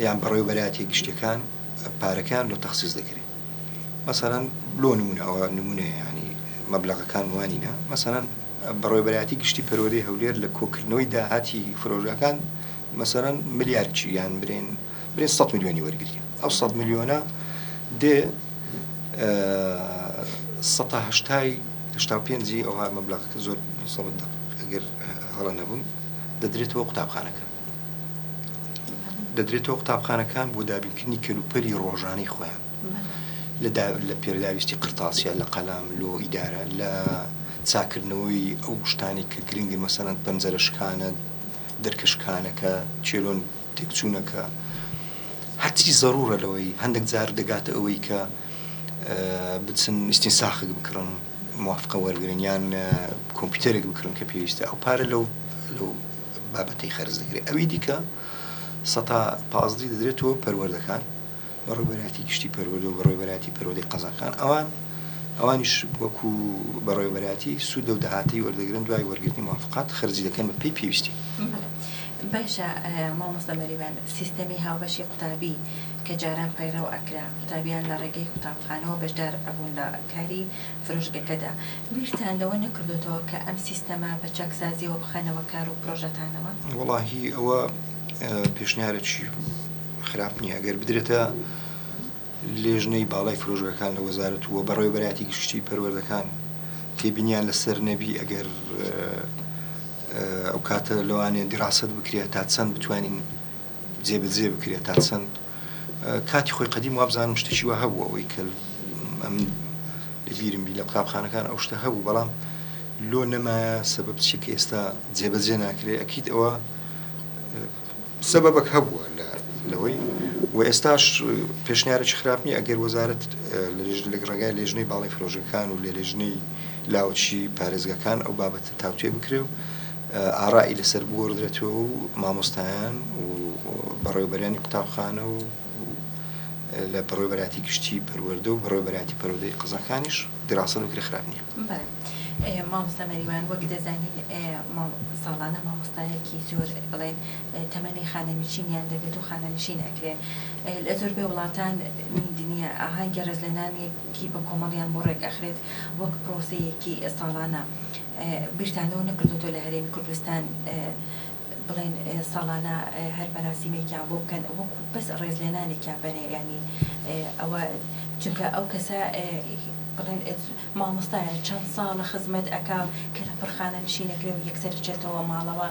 یان بەڕێوەبەرایەتی گشتیەکان پارەکان لۆ تەخسیس دەکرێت مەسەڵەن لۆ نمونە ئەوە نمونەیە مەبلەغەکان وانینە مەسەڵەن بەڕێوە بەرایەتی گشتی پەروەردەی هەولێر لە کۆکردنەوەی داهاتی فرۆژەکان مەسەڵەن ملیارچی یان برێن 100 میلیۆنی وەرگرتین ئەو 100 میلیۆنە دێ 185 ئەوها مەبلەغەکە زۆر ئەگەر هەڵە نەبوون دەدرێتەوە قوتابخانەکان بۆ دابینکردنی کەلوپەلی ڕۆژانەی خۆیان لە پێداویستی قرتاسیە لە قەلام لۆ ئیدارە لە چاکردنەوەی ئەو شتانی کە گرنگی مەسەڵەن پەنجەرەشکانە دەرکەشکانەکە چێلۆن تێکچوونەکە هەرچی زەڕورە لەوەی هەندێک جار دەگاتە ئەوەی کە بچن ئیستینساخێک بکڕن موافقە وەرگرن یان کۆمپیوتەرێک بکڕن کە پێویستە ئەو پارە لەو بابەتەی خەرج دەگرێت ئەوی دیکە 115 دەدرێتەوە پەروەردەکان بەڕێوە بەرایەتی گشتی پەروەردە و بەڕێوە بەرایەتی پەروەردەی قەزاقان ئەوانیش وەکو بەڕێوە بەرایەتی سوودە و داهاتی وەردەگرن دوای وەرگرتنی موافقات خەرجی دەکەن بە پێی پێویستی. باشە مامۆستا مەریوان سیستەمی هاوبەشی قوتابی کە جاران پەیڕەو ئەکرا قوتابیان لە ڕێگەی قوتابخانەوە بەشدار ئەبوون لە کاری فرۆشگەکەدا بیرتان لەوە نەکردوێتەوە کە ئەم سیستەمە بە چاکسازیەوە بخەنەوە کار و پرۆژەتانەوە؟ وەڵاهی ئەوە پێشنیارێکی خراپ نییە ئەگەر بدرێتە لێژنەی باڵای فرۆژگەکان لە وەزارەت وە بەڕێوە بەرایەتی گشتی پەروەردەکان تێبینیان لەسەر نەبی ئەگەر ئەو کاتە لەوانێ دیڕاست بکرێت تا چەند بتوانین جێبەجێ بکرێت تا چەند کاتی خۆی قەدیم وابزانم شتێکی وە هەبوو ئەوەی کە ئەم لەبیرم بی لە قوتابخانەکان ئەو شتە هەبوو بەڵام لۆ نەمایە سەبەب چیکە ئێستا جێبەجێ ناکرێت ئەکید ئەوە سەبەبەک هەبووە لەوەی و ئێستاش پێشنیارێکی خراپ نیە ئەگەر وەزارەت لە ڕێگای لێژنەی باڵای فرۆژەکان و لە لێژنەی لاوچی پارێزگەکان ئەو بابەتە تاوتێ بکرێ و ئاڕایی لەسەر بوەردرێتەوە و مامۆستایان و بەڕێوەبەرانی قوتابخانە و لە بەڕێوە بەرایەتی گشتی پەروەردە و بەڕێوە بەرایەتی پەروەردەی قەزاقانیش دیڕاسەت بکرێ خراپ نییە. مامۆستا مەریوان وەک دەزانین ساڵانە مامۆستایەکی زۆر بڵێن تەمەنی خانەنشینیان دەبێت و خانەنشین ئەکرێن لە زۆربەی وڵاتان دنیا ئاهەنگی ڕێزلێنانێکی بە کۆمەڵیان بۆ ڕێک ئەخرێت وەک پرۆسەیەکی ساڵانە بیرتانەوە نەکردوتۆ لە هەرێمی کوردستان بڵێن ساڵانە هەر مەراسیمێکیان بۆ بکەن وەکو بەس ڕێزلێنانێکیان بنێ ینی ئەوە چونکە ئەو کەسە بڵێن مامۆستایە چەند ساڵە خزمەت ئەکا کە لە پڕخانە نشینەکرێ و یەکسەر چێتەوە ماڵەوە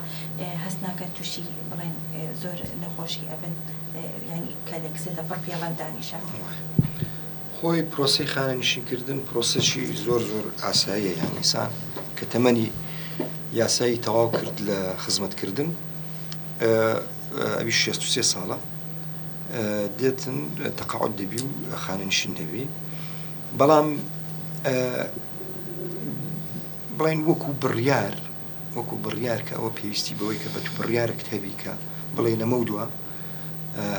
هەست ناکەن تووشی بڵێن زۆر نەخۆشی ئەبن ینی کە لەکسل لە پڕ پێڵەن دانیشان خۆی پرۆسەی خانەنشینکردن پرۆسەشی زۆر ئاساییە یانیسان کە تەمەنی یاسایی تەواو کرد لە خزمەتکردن ئەوی 63 ساڵە دێتن تەقاعد دەبی و خانەنشین دەبی بەڵام بڵێن وەکو بڕیار کە ئەوە پێویستی بەوەی کە بە تو بڕیارێکت هەبی کە بڵێ لەمە دووە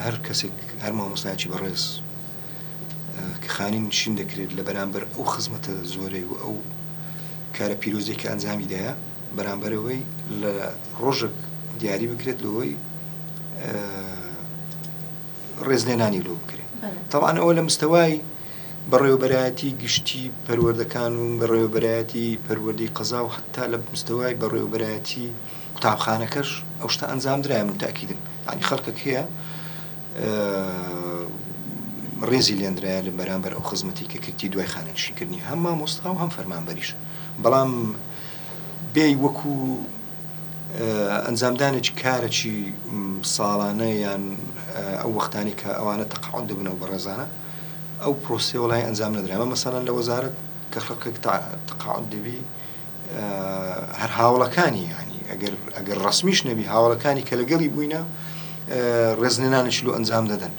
هەر کەسێک هەر مامۆستایەکی بەڕێز کە خانی نشین دەکرێت لە بەرامبەر ئەو خزمەتە زۆرەی و ئەو کارە پیرۆزێکی ئەنجامی دەیە بەرامبەرەوەی لە ڕۆژێک دیاری بکرێت لەوەی ڕێزلێنانی لۆ بکرێت تەواان ئەوە لە مستەوای بەڕێوەبەرایەتی گشتی پەروەردەکان و بەڕێوەبەرایەتی پەروەردەی قەزا و حتا لە مستەوای بەڕێوەبەرایەتی قوتابخانەکەش ئەو شتە ئەنجام درایە من تاکیدم ینی خەڵکێک هەیە ڕێزی لێنرایە لە بەرامبەر ئەو خزمەتی کە کردی دوای خانەنشینکردنی هەم مامۆستا و هەم فەرمانبەریش بەڵام بێی وەکو ئەنجامدانێکی کارێکی ساڵانە یان ئەو وەختانی کە ئەوانە تەقاعد دەبنەوە بەڕێزانە ئەو پرۆسێ وڵای ئەنجام نەدرا مەسەڵەن لە وەزارەت کە خەڵکێک تەقاعد دەبی هەر هاوڵەکانی ینی ئەگەر ڕسمیش نەبی هاوڵەکانی کە لەگەڵی بووینە ڕێزلێنانش لۆ ئەنجام دەدەن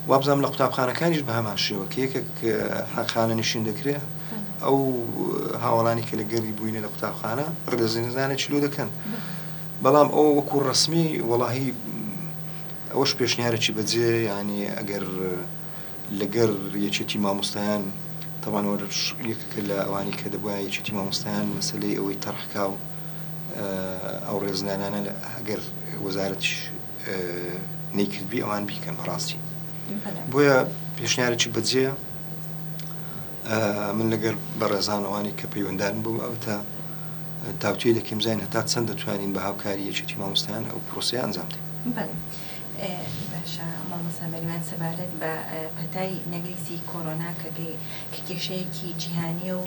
وابزانم لە قوتابخانەکانیش بە هەمان شێوە کە یەکێک خانە نشین دەکرێت ئەو هاوڵانی کە لەگەڵی بووینە لە قوتابخانە ڕێزلێنانێکی لۆ دەکەن بەڵام ئەو وەکو ڕسمی وەڵاهی ئەوەش پێشنیارێکی بەجێ ینی ئەگەر لەگەر یەکێتی مامۆستایان تەوان یەکێکە لە ئەوانی کە دەبووە یەکێتی مامۆستایان مەسلەی ئەوەی تەڕحکا و ئەو ڕێزلێنانە ئەگەر وەزارەت نەیکردبی ئەوان بیکەن بەڕاستی بۆیە پێشنیارێکی بەجێ من لەگەڵ بەڕێزانەوانی کە پەیوەنددارن بوو ئەو تاوتوێ دەکەم زین هەتا چەند دەتوانین بە هاوکاری یەکێتی مامۆستایان ئەو پرۆسەیە ئەنجام بدەین. باشە مامۆستا مەریوان سەبارەت بە پەتای نەگریسی کۆرۆنا کە کێشەیەکی جیهانیە و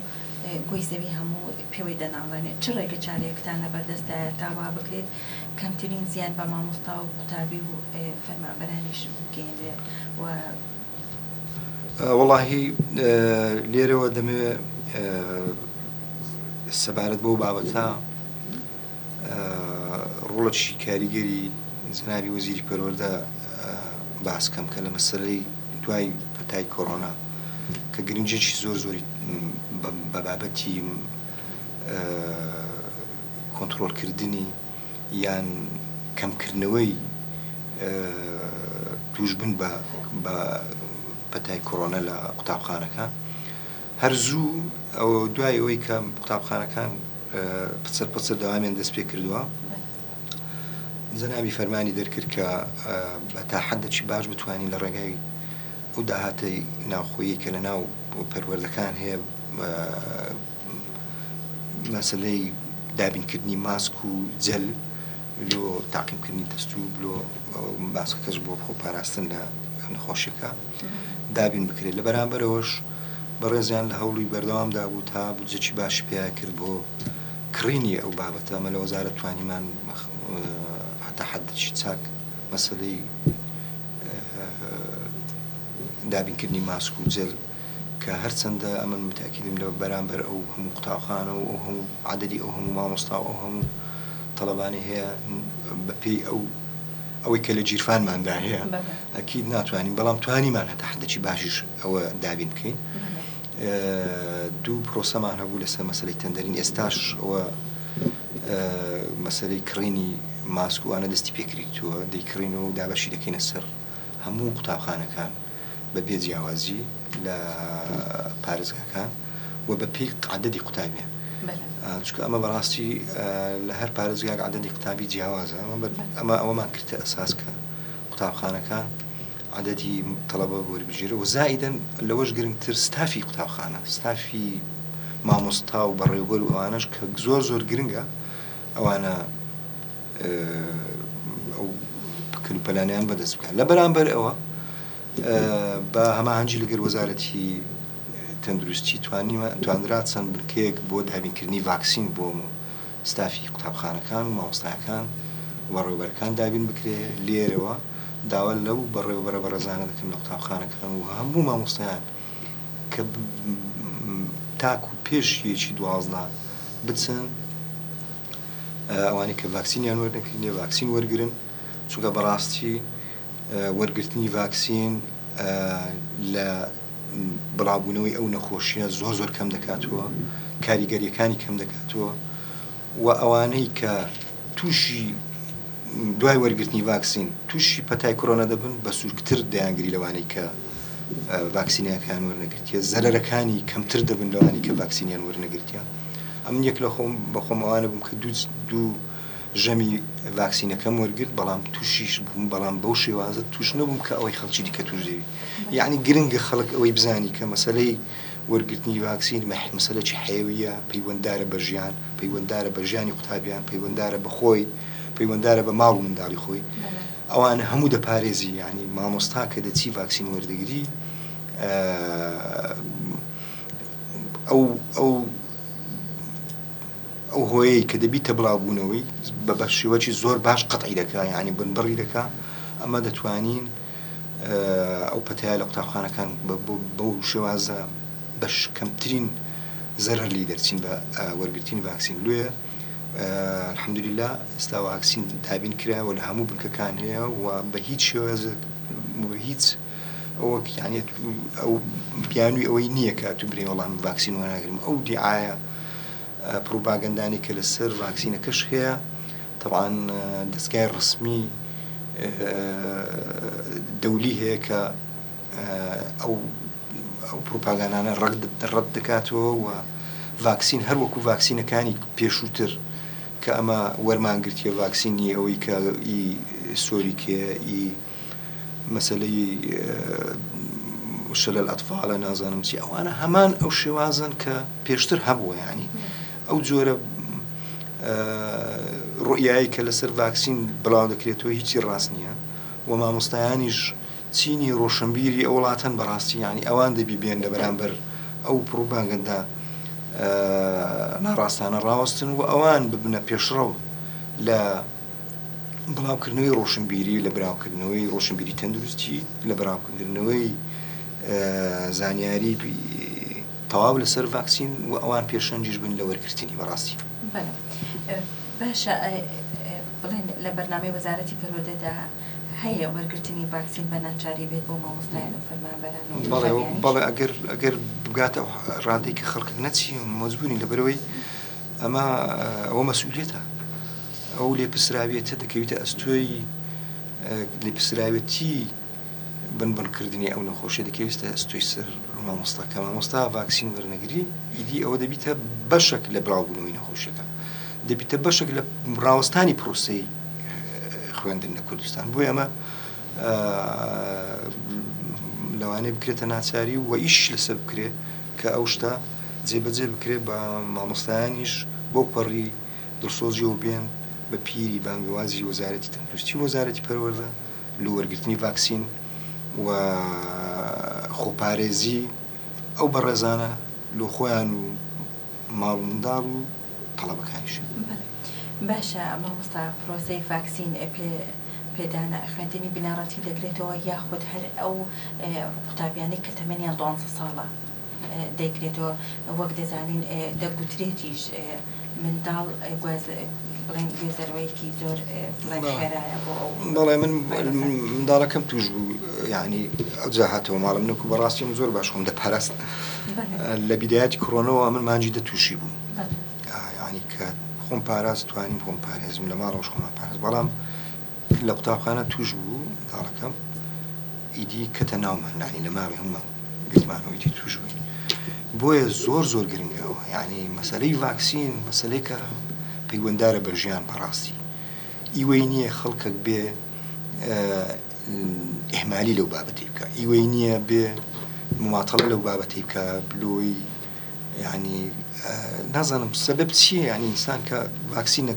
گۆی زەوی هەموو پێوەی دەناڵێنێت چ ڕێگە چارەیەکتان لە بەردەستایە تاوا بکرێت کەمترین زیان بە مامۆستا و قوتابی و فەرمانبەرانیش بگەێنرێت و وەڵاهی لێرەوە دەمەوێت سەبارەت بەو بابەتە ڕۆڵەکی کاریگەری جەنابی وەزیری پەروەردە باسکەم کە لە مەسەلەی دوای پەتای کۆڕۆنا کە گرنجێکی زۆری بە بابەتی کۆنتڕۆڵکردنی یان کەمکردنەوەی توشبن بە پەتای کۆڕۆنا لە قوتابخانەکان هەرزوو ئەو دوای ئەوەی کە قوتابخانەکان پچە دەوامیان دەست پێ کردووە جەنابی فەرمانی دەرکرد کە تا حەدێکی باش بتوانین لە ڕێگای ئەو داهاتەی ناوخۆیی کە لە ناو پەروەردەکان هەیە مەسەلەی دابینکردنی ماسک و جەل لۆ تاقیمکردنی دەست و لۆ ماسکەکەش بۆ خۆ پاراستن لە نەخۆشیەکە دابین بکرێت لە بەرامبەرەوەش بەڕێزیان لە هەوڵی بەردەوامدا بوو تا بودجێکی باش پێیا کرد بۆ کڕینی ئەو بابەتە ئەمە لە وەزارەت توانیمان حتا حەدێکی چاک مەسەلەی دابینکردنی ماسک و جەل کە هەرچەندە ئەمن متاکیدم لە بەرامبەر ئەو هەموو قوتابخانە و ئەو هەموو عەدەدی ئەو هەموو مامۆستا و ئەو هەموو تەڵەبانی هەیە بەپێی ئەوەی کە لە جیرفانماندا هەیە ئەکید ناتوانین بەڵام توانیمان هەتا حەدێکی باشیش ئەوە دابین بکەین. دوو پرۆسەمان هەبوو لەسەر مەسەلەی تەندەرین ئێستاش ئەوە مەسەلەی کڕینی ماسک وانە دەستی پێکریتووە دەیکڕینەوە و دابەشی دەکەینە سەر هەموو قوتابخانەکان بە بێ جیاوازی لە پارێزگاکان و بە پێی عەدەدی قوتابیان چونکە ئەمە بەڕاستی لە هەر پارێزگاک عەدەدی قوتابی جیاوازە ئەمە ئەوەمان کردە ئەساس کە قوتابخانەکان عەدەدی تەڵەبە وەربگیرە و زائیدەن لەوەش گرنگتر ستافی قوتابخانە ستافی مامۆستا و بەڕێوەبەر و ئەوانەش کە زۆر گرنگە ئەوانە ئەو کلوپەلانیان بەدەست بکەن لە بەرامبەر ئەوە بە هەماهەنگی لەگەڵ وەزارەتی تەندروستی توانرا چەند بنکەیەک بۆ دابینکردنی ڤاکسین بۆ ستافی قوتابخانەکان و مامۆستایەکان بەڕێوەبەرەکان دابین بکرێ لێرەوە داوا لەو بەڕێوەبەرە بەڕێزانە دەکەم لە قوتابخانەکان و هەموو مامۆستایان کە تاکو پێش یەکی 12 بچن ئەوانەی کە ڤاکسینیان وەرنەکردنیە ڤاکسین وەرگرن چونکە بەڕاستی وەرگرتنی ڤاکسین لە بڵاوبوونەوەی ئەو نەخۆشیە زۆر کەم دەکاتەوە کاریگەریەکانی کەم دەکاتەوە و ئەوانەی کە تووشی دوای وەرگرتنی ڤاکسین تووشی پەتای کۆڕۆنا دەبن بە سوورکتر دەیانگری لەوانەی کە ڤاکسینەکان وەرنەگرتیە زەرەرەکانی کەمتر دەبن لەوانی کە ڤاکسینیان وەرنەگرتیە ئەم یەک لە خۆم بەخۆم ئەوانە بووم کە دوو ژەمی ڤاکسینەکەم وەرگرت بەڵام تووشیش بووم بەڵام بەو شێوازە توش نەبووم کە ئەوەی خەڵکی دیکە توش دەوی یعنی گرنگە خەڵک ئەوەی بزانی کە مەسەلەی وەرگرتنی ڤاکسین مەسەلەی حەیویە پەیوەنددارە بە ژیان پەیوەنددارە بە ژیانی قوتابیان پەیوەنددارە بە خۆی پەیوەنددارە بە ماڵ و منداڵی خۆی ئەوانە هەموو دەپارێزی یعنی مامۆستا کە دەچی ڤاکسین وەردەگری ئەو هۆیەی کە دەبیتە بڵاوبوونەوەی بە شێوەی زۆر باش قەتعی دەکا یعنی بنبڕی دەکا ئەمە دەتوانین ئەو پەتایە لە قوتابخانەکان بەو شێوازە بەش کەمترین زەرەر لی دەرچین بە وەرگرتنی ڤاکسین لێە الحەمدولیلا ئێستا ڤاکسین دابین کراوە لە هەموو بنکەکان هەیە و بە هیچ شێوازە هیچ ئەوە یعنی ئەو بیانووی ئەوەی نییە کە تو برێ وەڵام ڤاکسین وەناگرم ئەو دیعاە پروپاگەندانی کە لەسەر ڤاکسینەکەش هەیە طبعاً دەستگای ڕسمی دەولی هەیە کە ئەو پروپاگەندانە ڕەت دەکاتەوە و ڤاکسین هەر وەکو ڤاکسینەکانی پێشووتر کە ئەمە وەرمانگرتیە ڤاکسینی ئەوەی کە سۆریکێ مەسەلەی شلل الأطفال نازانم چی ئەوانە هەمان ئەو شێوازن کە پێشتر هەبووە ینی ئەو جۆرە ڕوئایی کە لەسەر ڤاکسین بڵاو دەکرێتەوە هیچی ڕاست نییە و مامۆستایانیش چینی ڕۆشنبیری ئەو وڵاتەن بەڕاستی ینی ئەوان دەبی بێن لە بەرامبەر ئەو پروپاگەندا ناڕاستانە ڕاوەستن و ئەوان ببنە پێشڕەو لە بڵاوکردنەوەی ڕۆشنبیری لە براوکردنەوەی ڕۆشنبیری تەندروستی لە بەراوکردنەوەی زانیاری تەواو لەسەر ڤاکسین و ئەوان پێشەنجیش بن لە وەرگرتنی بەڕاستی. باشە بڵێن لە بەرنامەی وەزارەتی پەروەردەدا هەیە وەرگرتنی ڤاکسین بە ناچاری بێت بۆ مامۆستایان و فەرمانبەران. بەڵێ ئەگەر بگاتە ڕادەی کە خەڵک نەچی مەجبوری لەبەرەوەی ئەمە ئەوە مەسئولیەتە ئەو لێپسراوێتە دەکەوێتە ئەستۆی لێپسراوێتی بنبنکردنی ئەو نەخۆشیە دەکەوێتە ئەستۆی سەر مامۆستا کە مامۆستا ڤاکسین وەرنەگری ئیدی ئەوە دەبیتە بەشێک لە بڵاوبوونەوەی نەخۆشیەکە دەبیتە بەشێک لە ڕاوەستانی پرۆسەی خوێندن لە کوردستان بۆ ئەمە لەوانەیە بکرێتە ناچاری و ئیش لەسەر بکرێت کە ئەو شتە جێبەجێ بکرێت بە مامۆستایانیش بۆ پەڕی دڵسۆزیەوە بێن بە پیری بانگوازی وەزارەتی تەندروستی و وەزارەتی پەروەردە لە وەرگرتنی ڤاکسین و خۆپارێزی ئەو بەڕێزانە لۆ خۆیان و ماڵ منداڵ و تەڵەبەکانیش. باشە مامۆستا پرۆسەی ڤاکسین پێدانە خوێندنی بناڕەتی دەکرێتەوە یاخود هەر ئەو قوتابیانەی کە تەمەنیان 12 ساڵە دەیکرێتەوە وەک دەزانین دەگوترێتیش منداڵ بڵێن گوێزەرەوەیەکی زۆر خێرایە بۆ ئەو. بەڵێ من منداڵەکەم توش بوو یعنی ئەو جاهاتەوە ماڵم نەکو بەڕاستیم زۆر باش خۆم دەپەرست لە بیدایەتی کۆڕۆنەوە من مانجی دەتوشی بوو ینی کە خۆم پاراست توانیم خۆم پارێزم لە ماڵەوەش خۆمان پارێز بەڵام لە قوتابخانە توش بوو منداڵەکەم ئیدی کەتە ناومان نانی لە ماڵی هەموو گرتمانەوەیدی توش بووین بۆیە زۆر گرنگەوە ینی مەسەلەی ڤاکسین مەسەلەیەکە پەیوەنددارە بە ژیان بەڕاستی ئیوەی نییە خەڵکێک بێ ئێهمالی لەو بابەتی بکە ئیوەی نییە بێ مماتەڵە لەو بابەتی بکە بلۆی ینی نازانم سەبەب چییە ینی ئینسان کە ڤاکسینە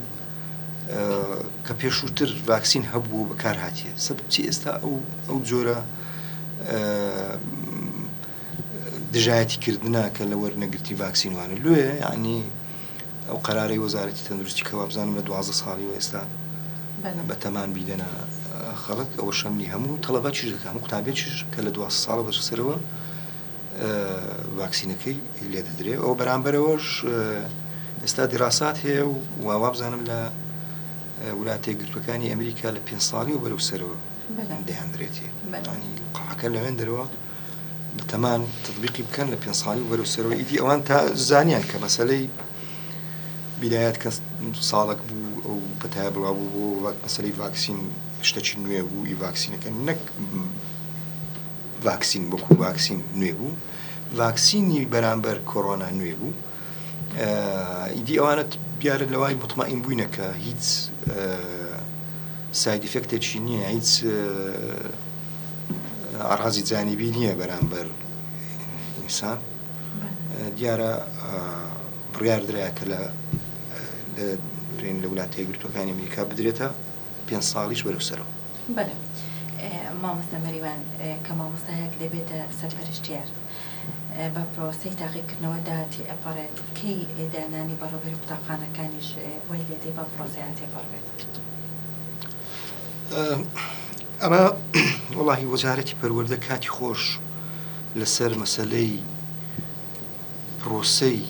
کە پێشووتر ڤاکسین هەبوو بەکار هاتیە سەبەب چی ئێستا ئەو جۆرە دژایەتیکردنە کە لە وەرنەگرتی ڤاکسینوانە لێ ینی ئەو قەرارەی وەزارەتی تەندروستی کە وابزانم لە 12 ساڵی و ئێستا بە تەمان بیدەنە خەڵک ئەوە شەملی هەموو تەڵەبەتیش دەکات هەموو قوتابێکیش کە لە 12 ساڵە بەسەرەوە ڤاکسینەکەی لێ دەدرێت ئەو بەرامبەرەوەش ئێستا دیراسات هەیە و وابزانم لە وڵاتە یەکگرتووەکانی ئەمریکا لە 5 ساڵی و بەرەو سەرەوە دەیاندرێتی ینی قەڵەکە لەوێن دەرەوە بەتەمان تطبیقی بکەن لە 5 ساڵی و بەرەو سەرەوە ئیدی ئەوان تا زانیان کە مەسەلەی بیدایەت کە ساڵێک بوو ئەو پەتایە بڵاو بوو بۆ مەسەلەی ڤاکسین شتێکی نوێ بوو ئی ڤاکسینەکە نەک ڤاکسین بۆکو ڤاکسین نوێ بوو ڤاکسینی بەرامبەر کۆڕۆنا نوێ بوو ئیدی ئەوانە بیارە لەوای مطمئین بووینە کە هیچ ساید ئیفێکتێکی نییە هیچ ئاڕازی جانیبی نییە بەرامبەر ئینسان دیارە بڕیار درایە کە لە وڵاتە یەکگرتووەکانی ئەمریکا بدرێتە 5 ساڵیش بەرەو سەرەوە. بەڵێ مامۆستا مەریوان کە مامۆستایەک دەبێتە سەرپەرشتیار بە پرۆسەی تاقیکردنەوە داهاتی ئەپەڕێت کەی دانانی بەڕێوەبەری قوتابخانەکانیش وای لێدەی بە پرۆسەیان تێپەڕێت. ئەمە وەڵاهی وەزارەتی پەروەردە کاتی خۆش لەسەر مەسەلەی پرۆسەی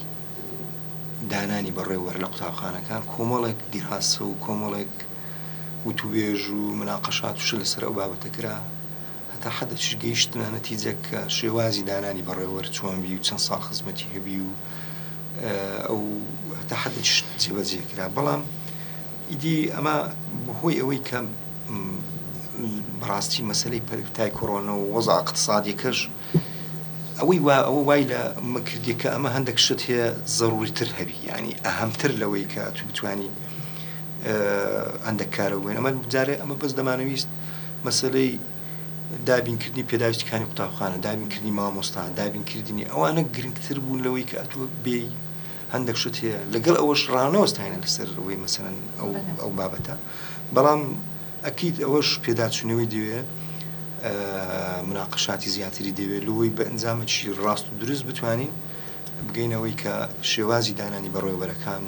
دانانی بەڕێوەبەر لە قوتابخانەکان کۆمەڵێک دیراسە و کۆمەڵێک وتوبێژ و مناقەشات وشە لەسەر ئەو بابەتەکرا هەتا حەدەچش گەیشتنە نەتیجەک کە شێوازی دانانی بەڕێوەبەر چۆن بی و چەند ساڵ خزمەتی هەبی و ئەو هەتا حەدەچ جێبەجێکرا بەڵام ئیدی ئەمە بەهۆی ئەوەی کە بەڕاستی مەسەلەی پەرتای کۆڕۆنە و وەزع اقتصادیەکەش ئەوەی ئەوە وای لە مەکردیەکە ئەمە هەندێک شت هەیە زەڕوریتر هەبی ینی ئەهەمتر لەوەی کە تو بتوانی هەندێک کارە بووێن ئەمە جارێ ئەمە بەس دەمانەویست مەسەلەی دابینکردنی پێداویستەکانی قوتابخانە، دابینکردنی مامۆستا، دابینکردنی ئەوانە گرنگتر بوون لەوەی کە ئەتووە بێ هەندێک شت هەیە لەگەڵ ئەوەش ڕانەوەستاینە لەسەر ئەوەی مەسەرەن ئەو بابەتە. بەڵام ئەکید ئەوەش پێداچوونەوەی دەوێت مناقەشاتی زیاتری دەوێت لەوەی بە ئەنجامێکی ڕاست و دروست بتوانین بگەینەوەی کە شێوازی دانانی بەڕێوەبەرەکان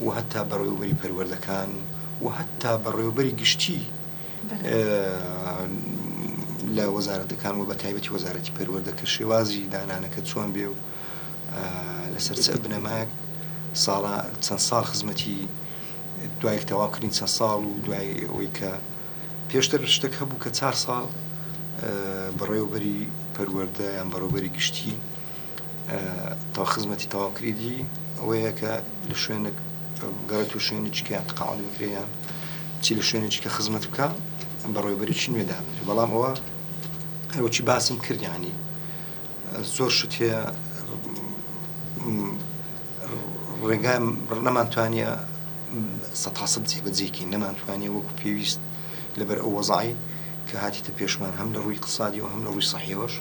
و هەتا بەڕێوەبەری پەروەردەکان و هەتا بەڕێوەبەری گشتی لە وەزارەتەکان و بە تایبەتی وەزارەتی پەروەردە کە شێوازی دانانەکە چۆن بێ و لەسەر چ بنەمایەک چەند ساڵ خزمەتی دوای تەواوکردین چەند ساڵ و دوای ئەوەی کە پێشتر شتێک هەبوو کە 4 ساڵ بەڕێوەبەری پەروەردە یان بەڕێوەبەری گشتی تا خزمەتی تەواوکردی ئەوەیە کە لە شوێنێک گەڕێت و شوێنێکی یان تەقاعد بکرێ یان چی لە شوێنێکی کە خزمەت بکە بەڕێوەبەری چی نوێ دابنێت. بەڵام ئەوە هەروەکی باسم کرد یانی زۆر شت هەیە ڕێگای نەمانتوانە 100% جێبەجێکی نەمانتوانێت وەکو پێویست لەبەر ئەو وەزعی کە هاتیتە پێشمان هەم لە ڕووی اقتصادی و هەم لە ڕووی سەحیەوەش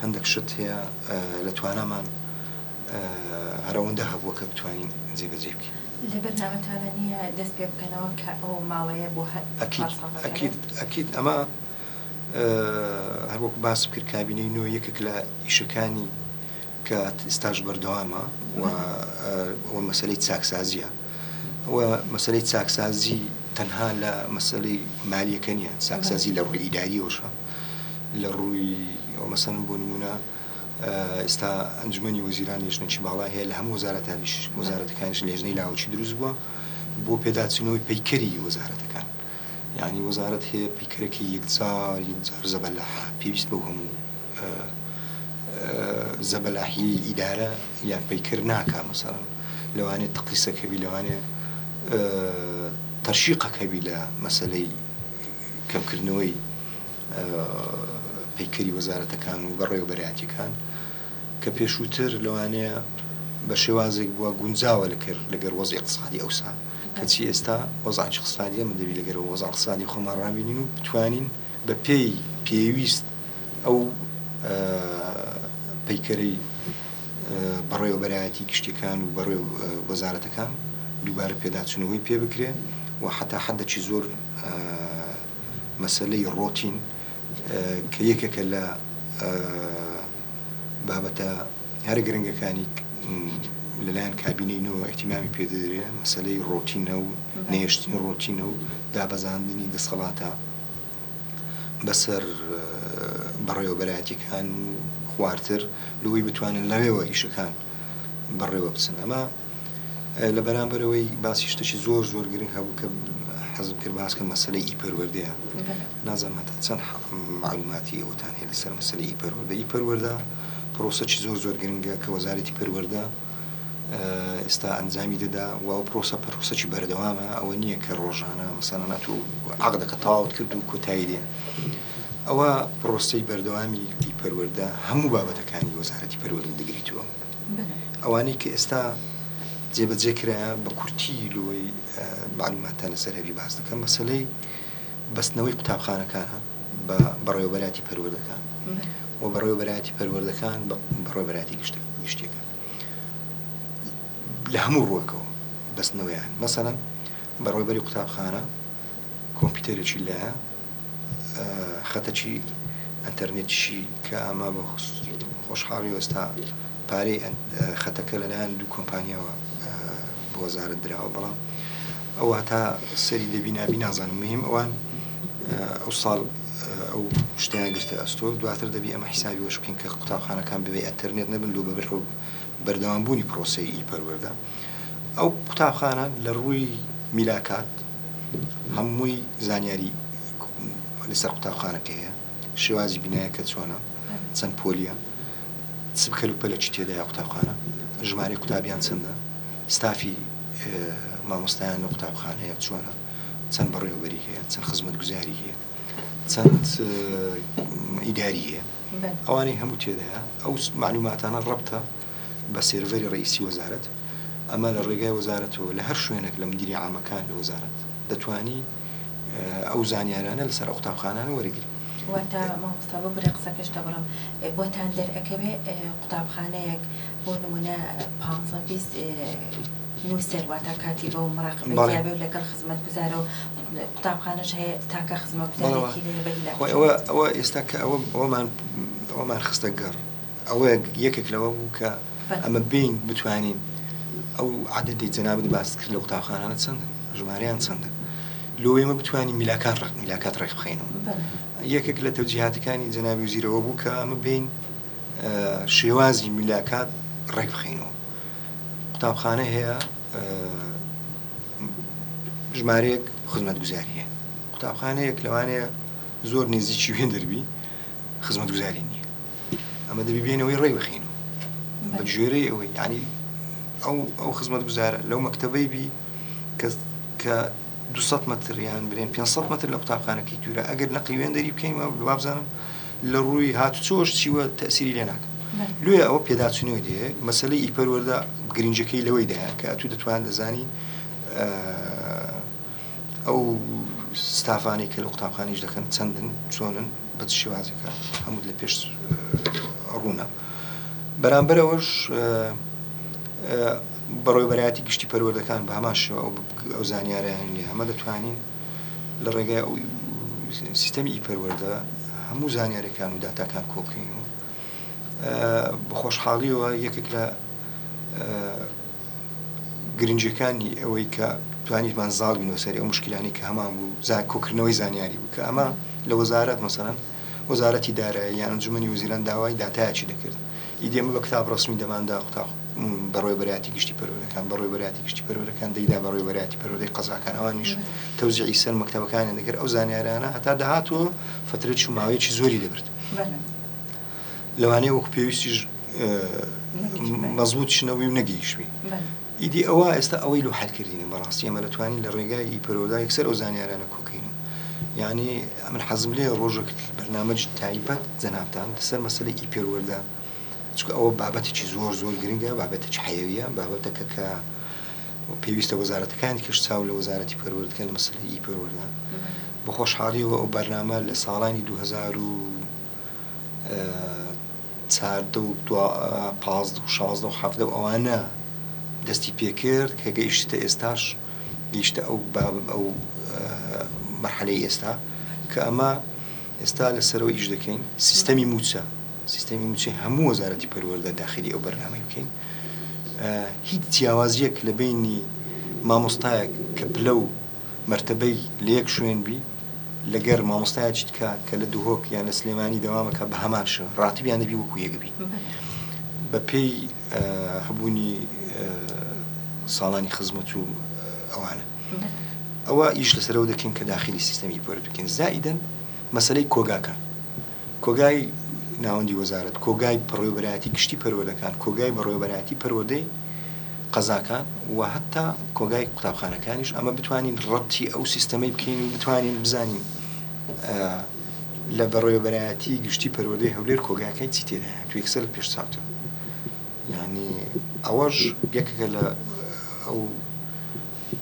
هەندێک شت هەیە لە توانامان هەرەوەندە هەبووە کە بتوانین جێبەجێ بکەین. لە بەرنامەتانە نییە دەست پێ بکەنەوە کە ئەو ماوەیە بۆ ئەکید ئەمە هەروەکو باس کرد کابینەی نوێ یەکێک لە ئیشەکانی کە ئێستاش بەردەوامە و مەسەلەی چاکسازیە. ئەوە مەسەلەی چاکسازی تەنها لە مەسەلەی مالیەکە نیە، چاکسازی لە ڕووی ئیداریەوەشە، لە ڕووی مەسەڵەن بۆ نمونە ئێستا ئەنجومەنی وەزیرانی ژنێکی باڵا هەیە لە هەموو وەزارەتەکانیش لێژنەی لاوەچی دروست بووە بۆ پێداچوونەوەی پەیکەری وەزارەتەکان. یعنی وەزارەت هەیە پەیکەرێکی یەکجار زەبەلاح پێویست بەو هەموو زەبەلاحی ئیدارە یان پەیکەر ناکا. مەسەڵەن لەوانێت تەقلیسەکەبی لەوانێت تەرشیقەکەبی لە مەسەلەی کەمکردنەوەی پەیکەری وەزارەتەکان و بەڕێوەبەرایەتیەکان کە پێشووتر لەوانەیە بە شێوازێک بووە گونجاوە لەگەر وەزعی اقتصادی ئەوسا کەچی ئێستا وەزعی اقتصادی ئەمە دەبی لەگەر وەزع اقتصادی خۆمان ڕابینین و بتوانین بە پێی پێویست ئەو پەیکەرەی بەڕێوەبەرایەتی گشتیەکان و بەڕێ وەزارەتەکان دووبارە پێداچوونەوەی پێ بکرێ و حتا حەدەکی زۆر مەسەلەی ڕۆتین کە یەکێکە لە بابەتە هەر گرنگەکانی لەلایەن کابینەینەوە احتیمامی پێدەدرێ مەسەلەی ڕۆتینە و نێشتنی ڕۆتینە و دابەزاندنی دەسەڵاتە بەسەر بەڕێوەبەرایەتیەکان و خواردتر لەوەی بتوانن لەوێەوە ئیشەکان بەڕێوە بچن. ئەمە لە بەرامبەرەوەی باسی شتێکی زۆر زۆر گرنگ هەبوو کە حەزم کرد باس کە مەسەلەی ئیپەروەردەیە. نازانم هەتا چەند معلوماتی ئەوتان هەیە لەسەر مەسەلەی ئیپەروەردە. ئیپەروەردە پرۆسەی زۆر زۆر گرنگە کە وەزارەتی پەروەردە ئێستا ئەنجامی دەدا و ئەو پرۆسەی بەردەوامە. ئەوە نییە کە ڕۆژانە مەسەڵەن ناتوو عەقدەکە تەواو کرد و کۆتایی دێ. ئەوە پرۆسەی بەردەوامی ئیپەروەردە هەموو بابەتەکانی وەزارەتی پەروەردە دەگریتووە. ئەوانەی کە ئێستا جێبەجێکرایە بە کورتی لەوەی معلوماتان لەسەر هەبی باس دەکەم مەسەلەی بەستنەوەی قوتابخانەکانە بە بەڕێوەبەراتی پەروەردەکان و بەڕێوەبەراتی پەروەردەکان بە بەڕێوەبەراتی گشتیەکان لە هەموو ڕووەکەوە بەستنەوەیان. مەسەڵەن بەڕێوەبەری قوتابخانە کۆمپیوتەرێکی لایە خەتەکی ئەنتەرنێتیشی کە ئەمە بە خۆشحاڵی ئێستا پارەی خەتەکە لەلایەن دوو کۆمپانیاوە بۆ وەزارەت دراوە. بەڵام ئەوە تا سەری دەبی نابی نازانم مهم ئەوان ئەو ساڵ ئەو شتیان گرتە ئەستۆ دواتر دەبی ئەمە حیسابی وەش بکەین کە قوتابخانەکان ببێ ئەنتەرنێت نەبن لۆ بەبەر بەردەوامبوونی پرۆسەی ئیپەروەردە. ئەو قوتابخانە لە ڕووی میلاکات هەمووی زانیاری لەسەر قوتابخانەکە هەیە، شێوازی بینایەکە چۆنە، چەند پۆلیە، چ کەلوپەلە چی تێدایە قوتابخانە، ژمارەی قوتابیان چەندە، ستافی مامۆستایان لە قوتابخانەیە چۆنە، چەند بەڕێوەبەری هەیە، چەند خزمەتگوزاری هەیە، چەند ئیداری هەیە. ئەوانەی هەموو تێدایە. ئەو معلوماتانە ڕەبتە بە سێرڤەری ڕئیسی وەزارەت. ئەمە لە ڕێگای وەزارەتەوە لە هەر شوێنێک لە مدیری عامەکان لە وەزارەت دەتوانی ئەو زانیارانە لەسەر قوتابخانانە وەرەگری. واتە مامۆستا بۆ بڕێ قسەکەش دەبڕم بۆتان دەرئەکەوێ قوتابخانەیەک بۆ نمونە 15-20 نووسەر واتە کاتی بە و مراقبەیابێ و لەگەڵ خزمەتگوزارە و قوتابخانەش هەیە تاکە خزمەتگوزارێکی لێ بەیلا ئەوە ئێستا کە ئەوەمان خستە گەڕ ئەوە یەکێک لەوە بوو کە ئەمە بین بتوانین ئەو عادەتی جەنابەت باس کرد لە قوتابخانانە چەندە ژمارەیان چەندە لۆ ئێمە بتوانین میلاکات ڕێک بخەینەوە یەکێک لە تەوجیهاتەکانی جەنابی وزیرەوە بوو کە ئەمە بین شێوازی میلاکات ڕێک بخەینەوە قوتابخانە هەیە ژمارەیەک خزمەتگوزاری هەیە قوتابخانەیەک لەوانەیە زۆر نزیکی وێ دەربی خزمەتگوزاری نییە ئەمە دەبی بێنەوەی ڕێی بخەینەوە بە ژێرەی ئەوەی ینی ئەو خزمەتگوزارە لەو مەکتەبەی بی کە 200 متر یان برێن 500 متر لە قوتابخانەکەی دوورە ئەگەر نەقلی وێندەری بکەین وابزانم لە ڕووی هاتوچۆش چیوە تەسیری لێ ناکەن لێ ئەوە پێداچوونەوەی دەیە مەسەلەی ئیپەروەردە گرنگەکەی لەوەی دەیە کە ئەتوو دەتوان دەزانی ئەو ستافانەی کە لە قوتابخانەیش دەکەن چەندن چۆنن بە چ شێوازێکە هەموو لە پێش ڕوونە بەرامبەر ئەوەش بەڕۆی بەرایەتی گشتی پەروەردەکان بە هەماشەوە ئەو زانیاریان لێ هەمە دەتوانین لە ڕێگای ئەو سیستەمی ئیپەروەردە هەموو زانیاریەکان و داتاکان کۆکەین و بە خۆشحاڵیەوە یەکێک لە گرنگەکانی ئەوەی کە توانیتمان زاڵ بینەوە سەری ئەو مشکلانی کە هەمان بوو کۆکردنەوەی زانیاری بوو کە ئەمە لە وەزارەت مەسەڵەن وەزارەتی دارایی یان ئەنجومەنی وەزیران داوای داتایەکی دەکرد ئیدی ئەمە بە کتاب ڕسمی دەماندا بەڕۆی بەرایەتی گشتی پەروەردەکان بەڕۆی بەرایەتی گشتی پەروەردەکان دەیدا بەڕۆی بەرایەتی پەروەردەی قەزاکان ئەوانیش تەوزیعی سەر مەکتەبەکانیان دەکرد ئەو زانیارانە هەتا داهاتوە فترەی ماوەیەکی زۆری دەبرد لەوانەیە وەکو پێویستیش مەزبوط شنەوەی و نەگەیشتوی ئیدی ئەوە ئێستا ئەوەی لۆ حەلکردینە بەڕاستی ئەمە دەتوانین لە ڕێگای ئیپەروەردە یەکسەر ئەو زانیارانە کۆکەین یعنی من حەزم لێ ڕۆژێک بەرنامەج تایبەت جەنابتان لەسەر مەسەلەی ئیپەروەردە چونکە ئەوە بابەتێکی زۆر گرنگە بابەتێکی حەیویە بابەتەکە کە پێویستە وەزارەتەکانی کەش چاو لە وەزارەتی پەروەردەکە لە مەسەلەی ئیپەروەردە بە خۆشحاڵیەوە ئەو بەرنامە لە ساڵانی 2014 و 15 و 16 و 17 ئەوانە دەستی پێکرد کە گەیشتە ئێستاش گەیشتە ئەو مەرحەلەی ئێستا کە ئەمە ئێستا لەسەرەوە ئیش دەکەین سیستەمی موچە هەموو وەزارەتی پەروەردە داخلی ئەو بەرنامەی بکەین هیچ جیاوازیەک لە بینی مامۆستایەک کە پلە و مەرتەبەی لە یەک شوێن بی لەگەر مامۆستایەکی تکە کە لە دوهۆک یان لە سلێمانی دەوامەکە بە هەمان شێوە ڕاتبیان دەبی وەکو یەکبی بە پێی هەبوونی ساڵانی خزمەت و ئەوانە ئەوە ئیش لەسەرەوە دەکەین کە داخلی سیستەمی پەروەردە بکەین زائیدەن مەسەلەی کۆگاکان کۆگای ناوەندی وەزارەت کۆگای بەڕێوەبەرایەتی گشتی پەروەردەکان کۆگای بەڕێوەبەرایەتی پەروەردەی قەزاکان و هەتا کۆگای قوتابخانەکانیش ئەمە بتوانین ڕەتی ئەو سیستەمەی بکەین و بتوانین بزانین لە بەڕێوەبەرایەتی گشتی پەروەردەی هەولێر کۆگاکەی چی تێدایە تو یەکسەر لە پێش چاوتە یعنی ئەوەش یەکێکە لە ئەو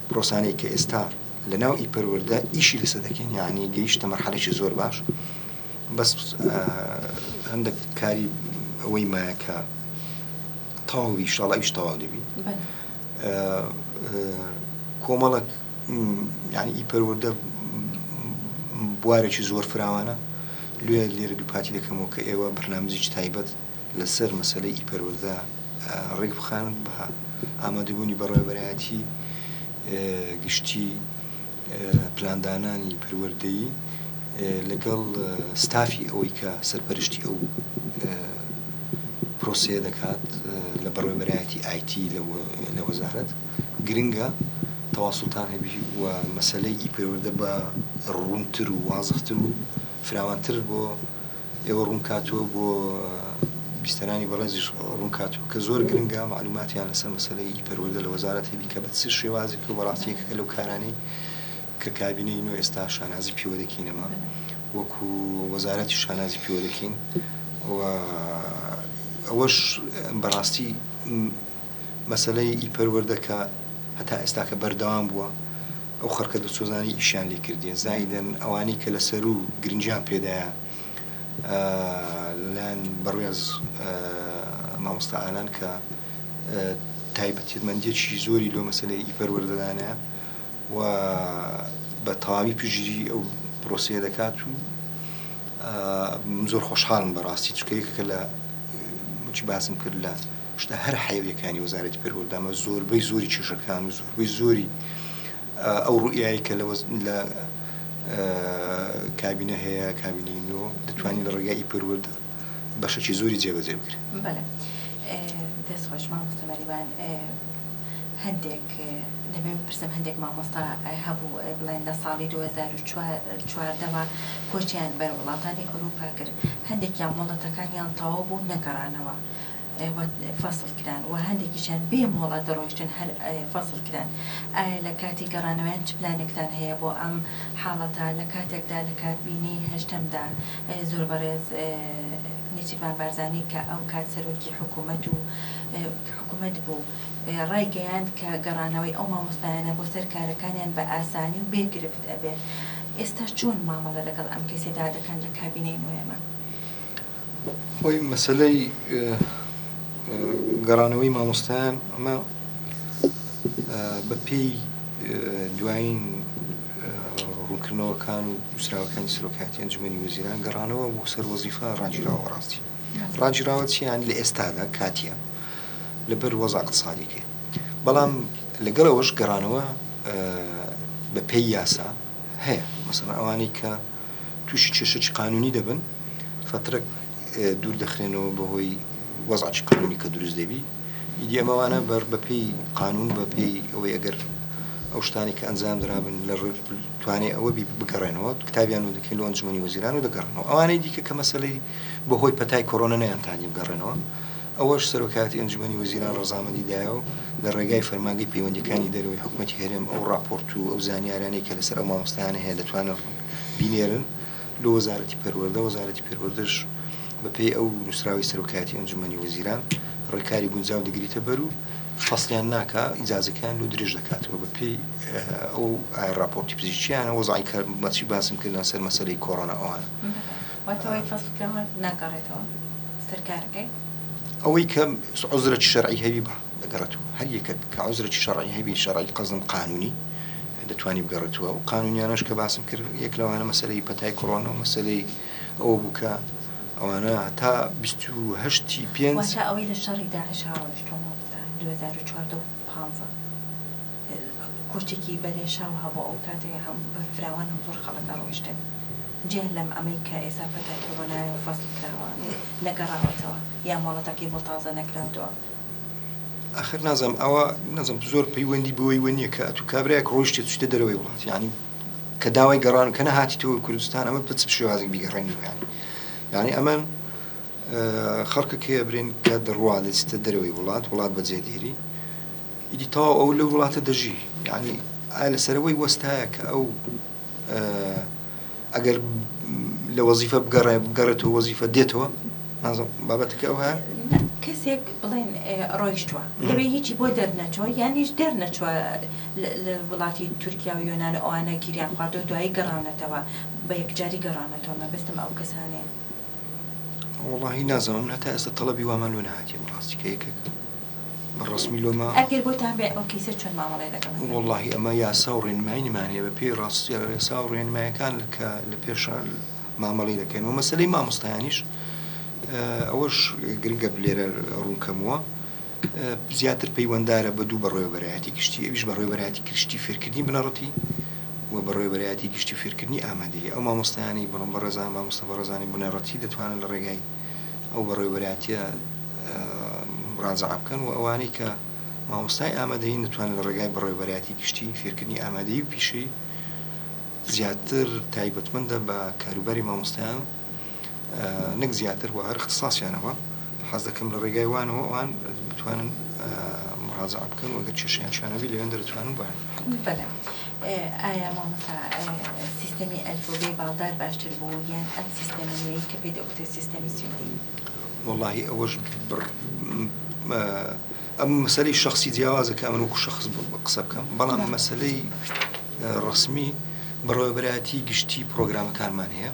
پرۆسانەی کە ئێستا لە ناو ئیپەروەردە ئیشی لەسەر دەکەین یعنی گەیشتە مەرحەلەیەکی زۆر باش بەس هەندێک کاری ئەوەی مایە کە تەواوی ئینشاڵڵا ئیش تەواو دەبی کۆمەڵک یعنی ئیپەروەردە بوارێکی زۆر فراوانە لێرە دووپاتی دەکەمەوە کە ئێوە بەرنامجێکی تایبەت لەسەر مەسەلەی ئیپەروەردە ڕێک بخان بە ئامادەبوونی بەڕێوەبەرایەتی گشتی پلاندانانی پەروەردەیی لەگەڵ ستافی ئەوەی کە سەرپەرشتی ئەو پرۆسەیە دەکات لە بەڕێوەبەرایەتی ئایتی لە وەزارەت گرنگە تەواصولتان هەبی و مەسەلەی ئیپەروەردە بە ڕوونتر و وازختر و فراوانتر بۆ ئێوە ڕوونکاتوە بۆ بیستەرانی بەڕێزیش ڕوونکاتوە کە زۆر گرنگە معلوماتیان لەسەر مەسەلەی ئیپەروەردە لە وەزارەت هەبی کە بە چ شێوازێک و بەڕاستیەکەکە لەو کارانەی کە کابینەین و ئێستا شانازی پیوە دەکەینەوە وەکو وەزارەتی شانازی پیوە دەکەین و ئەوەش بەڕاستی مەسەلەی ئیپەروەردە کە هەتا ئێستا کە بەردەوام بووە ئەو خەرکە دەسۆزانی ئیشیان لێ کردیە زایدەن ئەوانەی کە لەسەر و گرنجیان پێدایە لەلایەن بەڕێز مامۆستا ئالان کە تایبەتمەندێکی زۆری لۆ مەسەلەی پەروەردەدانە و بە تەواوی پژیری ئەو پرۆسەیە دەکات و زۆر خۆشحاڵم بەڕاستی چکەیەکە لە چی باسم کرد لە شتا هەر حیوەکانی وەزارەتی پەروەردەدانە زۆربەی زۆری کێشەکان و زۆربەی زۆری ئەو ڕوئیایی کە لە کابینە هەیە کابینەی نۆ دەتوانین لە ڕێگای پەروەردە بەشێکی زۆری جێبەجێ بکرێت. بەڵێ دەستخۆش مامۆستا مەریوان هەندێک دەبێ بپرسم هەندێک مامۆستا هەبوو بڵێن لە ساڵی 2014ەوە کۆچیان بەر وڵاتانی ئەوروپا کرد هەندێکیان مۆڵەتەکانیان تەواو بوو نەگەڕانەوە فەسڵ کران و هەندێکیشان بێ مۆڵە دەڕۆیشتن هەر فەسڵ کران. ئایا لە کاتی گەڕانەوەیان چ پلانێکتان هەیە بۆ ئەم حاڵەتە لە کاتێکدا لە کاتبینی هەشتمدا زۆر بەڕێز نێچیروان بارزانی کە ئەو کات سەرۆکی حکوومەت بوو ڕایگەیاند کە گەڕانەوەی ئەو مامۆستایانە بۆ سەر کارەکانیان بە ئاسانی و بێگرفت ئەبێت. ئێستا چۆن مامەڵە لەگەڵ ئەم کەسێدا دەکەن لە کابینەی نوێمە؟ خۆی مەسەلەی گەڕانەوەی مامۆستایان ئەمە بەپێی دوایین ڕوونکردنەوەکان و نووسراوەکانی سەرۆکاتی ئەنجومەنی وەزیران گەڕانەوە بۆ سەر وەزیفە ڕاگیراوە ڕاستی ڕاگیراوە چیان لە ئێستادا کاتیە لەبەر وەزع اقتصادیکە بەڵام لەگەڵەوەش گەڕانەوە بەپێی یاسا هەیە مەسەڵەن ئەوانەی کە تووشی کێشەی قانونی دەبن فترەك دوور دەخرێنەوە بەهۆی وەزعی قانونی کە دروست دەبی ئیدی ئەمەوانە بەپێی قانون بەپێی ئەوەی ئەگەر ئەو شتانی کە ئەنجام درابن لە توانێ ئەوە بگەڕێنەوە کتابیان و دەکەین لە ئەنجومەنی وەزیران و دەگەڕنەوە ئەوانەی دیکە کە مەسەلەی بەهۆی پەتای کۆرۆنا نەیانتانی بگەڕێنەوە ئەوەش سەرۆکاتی ئەنجومەنی وەزیران ڕەزامەندی دایە و لە ڕێگای فەرمانگەی پەیوەندیەکانی دەرەوەی حکوومەتی هەرێم ئەو راپۆرت و ئەو زانیارانەی کە لەسەر ئەو مامۆستایانە هەیە دەتوانن بینێرن لە وەزارەتی پەروەردە وەزارەتی پەروەردەش بەپێی ئەو نووسراوی سەرۆکاتی ئەنجومەنی وەزیران ڕێکاری گونجاو دەگریتە بەر و فەسڵیان ناکە ئیجازەکان لە درێژ دەکاتەوە بەپێی ئەو راپۆرتی پزیشکیانە وەزعی کە مەچی باسم کرد لەسەر مەسەلەی کۆڕۆنا ئەوانە واتەوەی فەسڵکردنەوە ناگەڕێتەوە سەرکارەکەی ئەوەی کە عوزرێکی شەرعی هەبی بە دەگەڕێتەوە هەر یەکە کە عوزرێکی شەرعی هەبی شەرعی قەزم قانونی دەتوانی بگەڕێتەوە و قانونیانەش کە باسم کرد یەک لەوانە مەسەلەی پەتای کۆڕۆنا و مەسەلەی ئەوە بوو کە ئەوانە تا 28/5 واتە ئەوەی لە شەڕی داعش هاوڵشتۆمە 2014 کورتێکی بەرێشاو هەبوو ئەو کاتێک هەم فراوان هەم زۆر خەڵک ڕۆیشتن جێ لەم ئەمەی کە ئێستا پەتای کۆرۆنای و فەسڵ کراوە نەگەڕاوەتەوە یا مۆڵەتەکەی بۆ تازە نەکراوەوە ئاخر نازم ئەوە نازم زۆر پەیوەندی بۆی وەنیە کە ئەتو کابراایك ڕۆیشتێ چیتە دەرەوەی وڵات یعنی کە داوای گەڕان کە نەهاتیتەوە کوردستان ئەمە پچ شێوازێک بیگەڕێنی یعنی ئەمە خەڵکە برێن کە دەڕوا دەچێتە دەرەوەی وڵات بەجێ دیری ئیدی تاوا ئەو لە وڵاتە دەژی یعنی ئایا لەسەرەوەی وەستایە کە ئەو ئەگەر لە وەزیفە بگەڕێتەوە وەزیفە دێتەوە نازم بابەتەکە ئەو هەیە کەسێک بڵێن ڕۆیشتووە دەبێت هیچی بۆ دەرنەچۆ یانیش دەرنەچوە لە وڵاتی تورکیا و یۆنان ئەوانە گیریان خواردە و دوایی گەڕاونەتەوە بە یەکجاری گەڕانەتەوە مەبەستم ئەو کەسانەیە وڵی نازەمم نەتا ئێستا تەڵەبی وامان لۆ نهاتیە ڕاستی کە یەکێک بەڕسمی لۆمە ئەگەر بۆتان بێ ئەو کەیسە چۆن مامەڵێ دەکەن وڵی ئەمە یاسا و ڕێنماییمانەیە بە پێی ڕاستی ێسا و ڕێنمایەکان کە لە پێشان مامەڵی دەکەین و مەسلەی مامۆستایانیش ئەوەش گرنگە لێرە ڕوونکەمەوە زیاتر پەیوەنددارە بە دوو بەڕۆی بەرایەتی گشتی ئەویش بەڕۆی بەرایەتی گشتی فێرکردنی بنەڕەتی و بەڕۆی بەرایەتی گشتی فێرکردنی ئامادەیە ئەو مامۆستایانی بڕم بەڕێزان مامۆستا بەڕێزانی بنەڕەتی دەتوانن لە ڕێگای ئەو بەڕۆی بەرایەتیە ڕازعە بکەن و ئەوانەی کە مامۆستای ئامادەیی دەتوانن لە ڕێگای بەڕۆی بەرایەتی گشتی فێرکردنی ئامادەیی و پیشەی زیاتر تایبەتمەندە بە کاروباری مامۆستایان نەک زیاتر بۆ هەر اختصاسیانەوە حەز دەکەم لە ڕێگای وانەوە ئەوان بتوانن مڕازعە بکەن و ئەگەر کێشەیانشانەبی لەوێن دەتوانن بەن بەڵێ ئایا مامۆستا سیستەمی ئەلفۆبێ باڵدار باشتر بوو یان ئەم سیستەمە نوێی کە پێی دەوترێت سیستەمی سوێندی وەڵاهی ئەوەش ئەم مەسەلەی شەخسی جیاوازەکە من وەکو شەخص قسە بکەم بەڵام مەسەلەی ڕسمی بەڕۆیبەرایەتی گشتی پرۆگرامەکانمان هەیە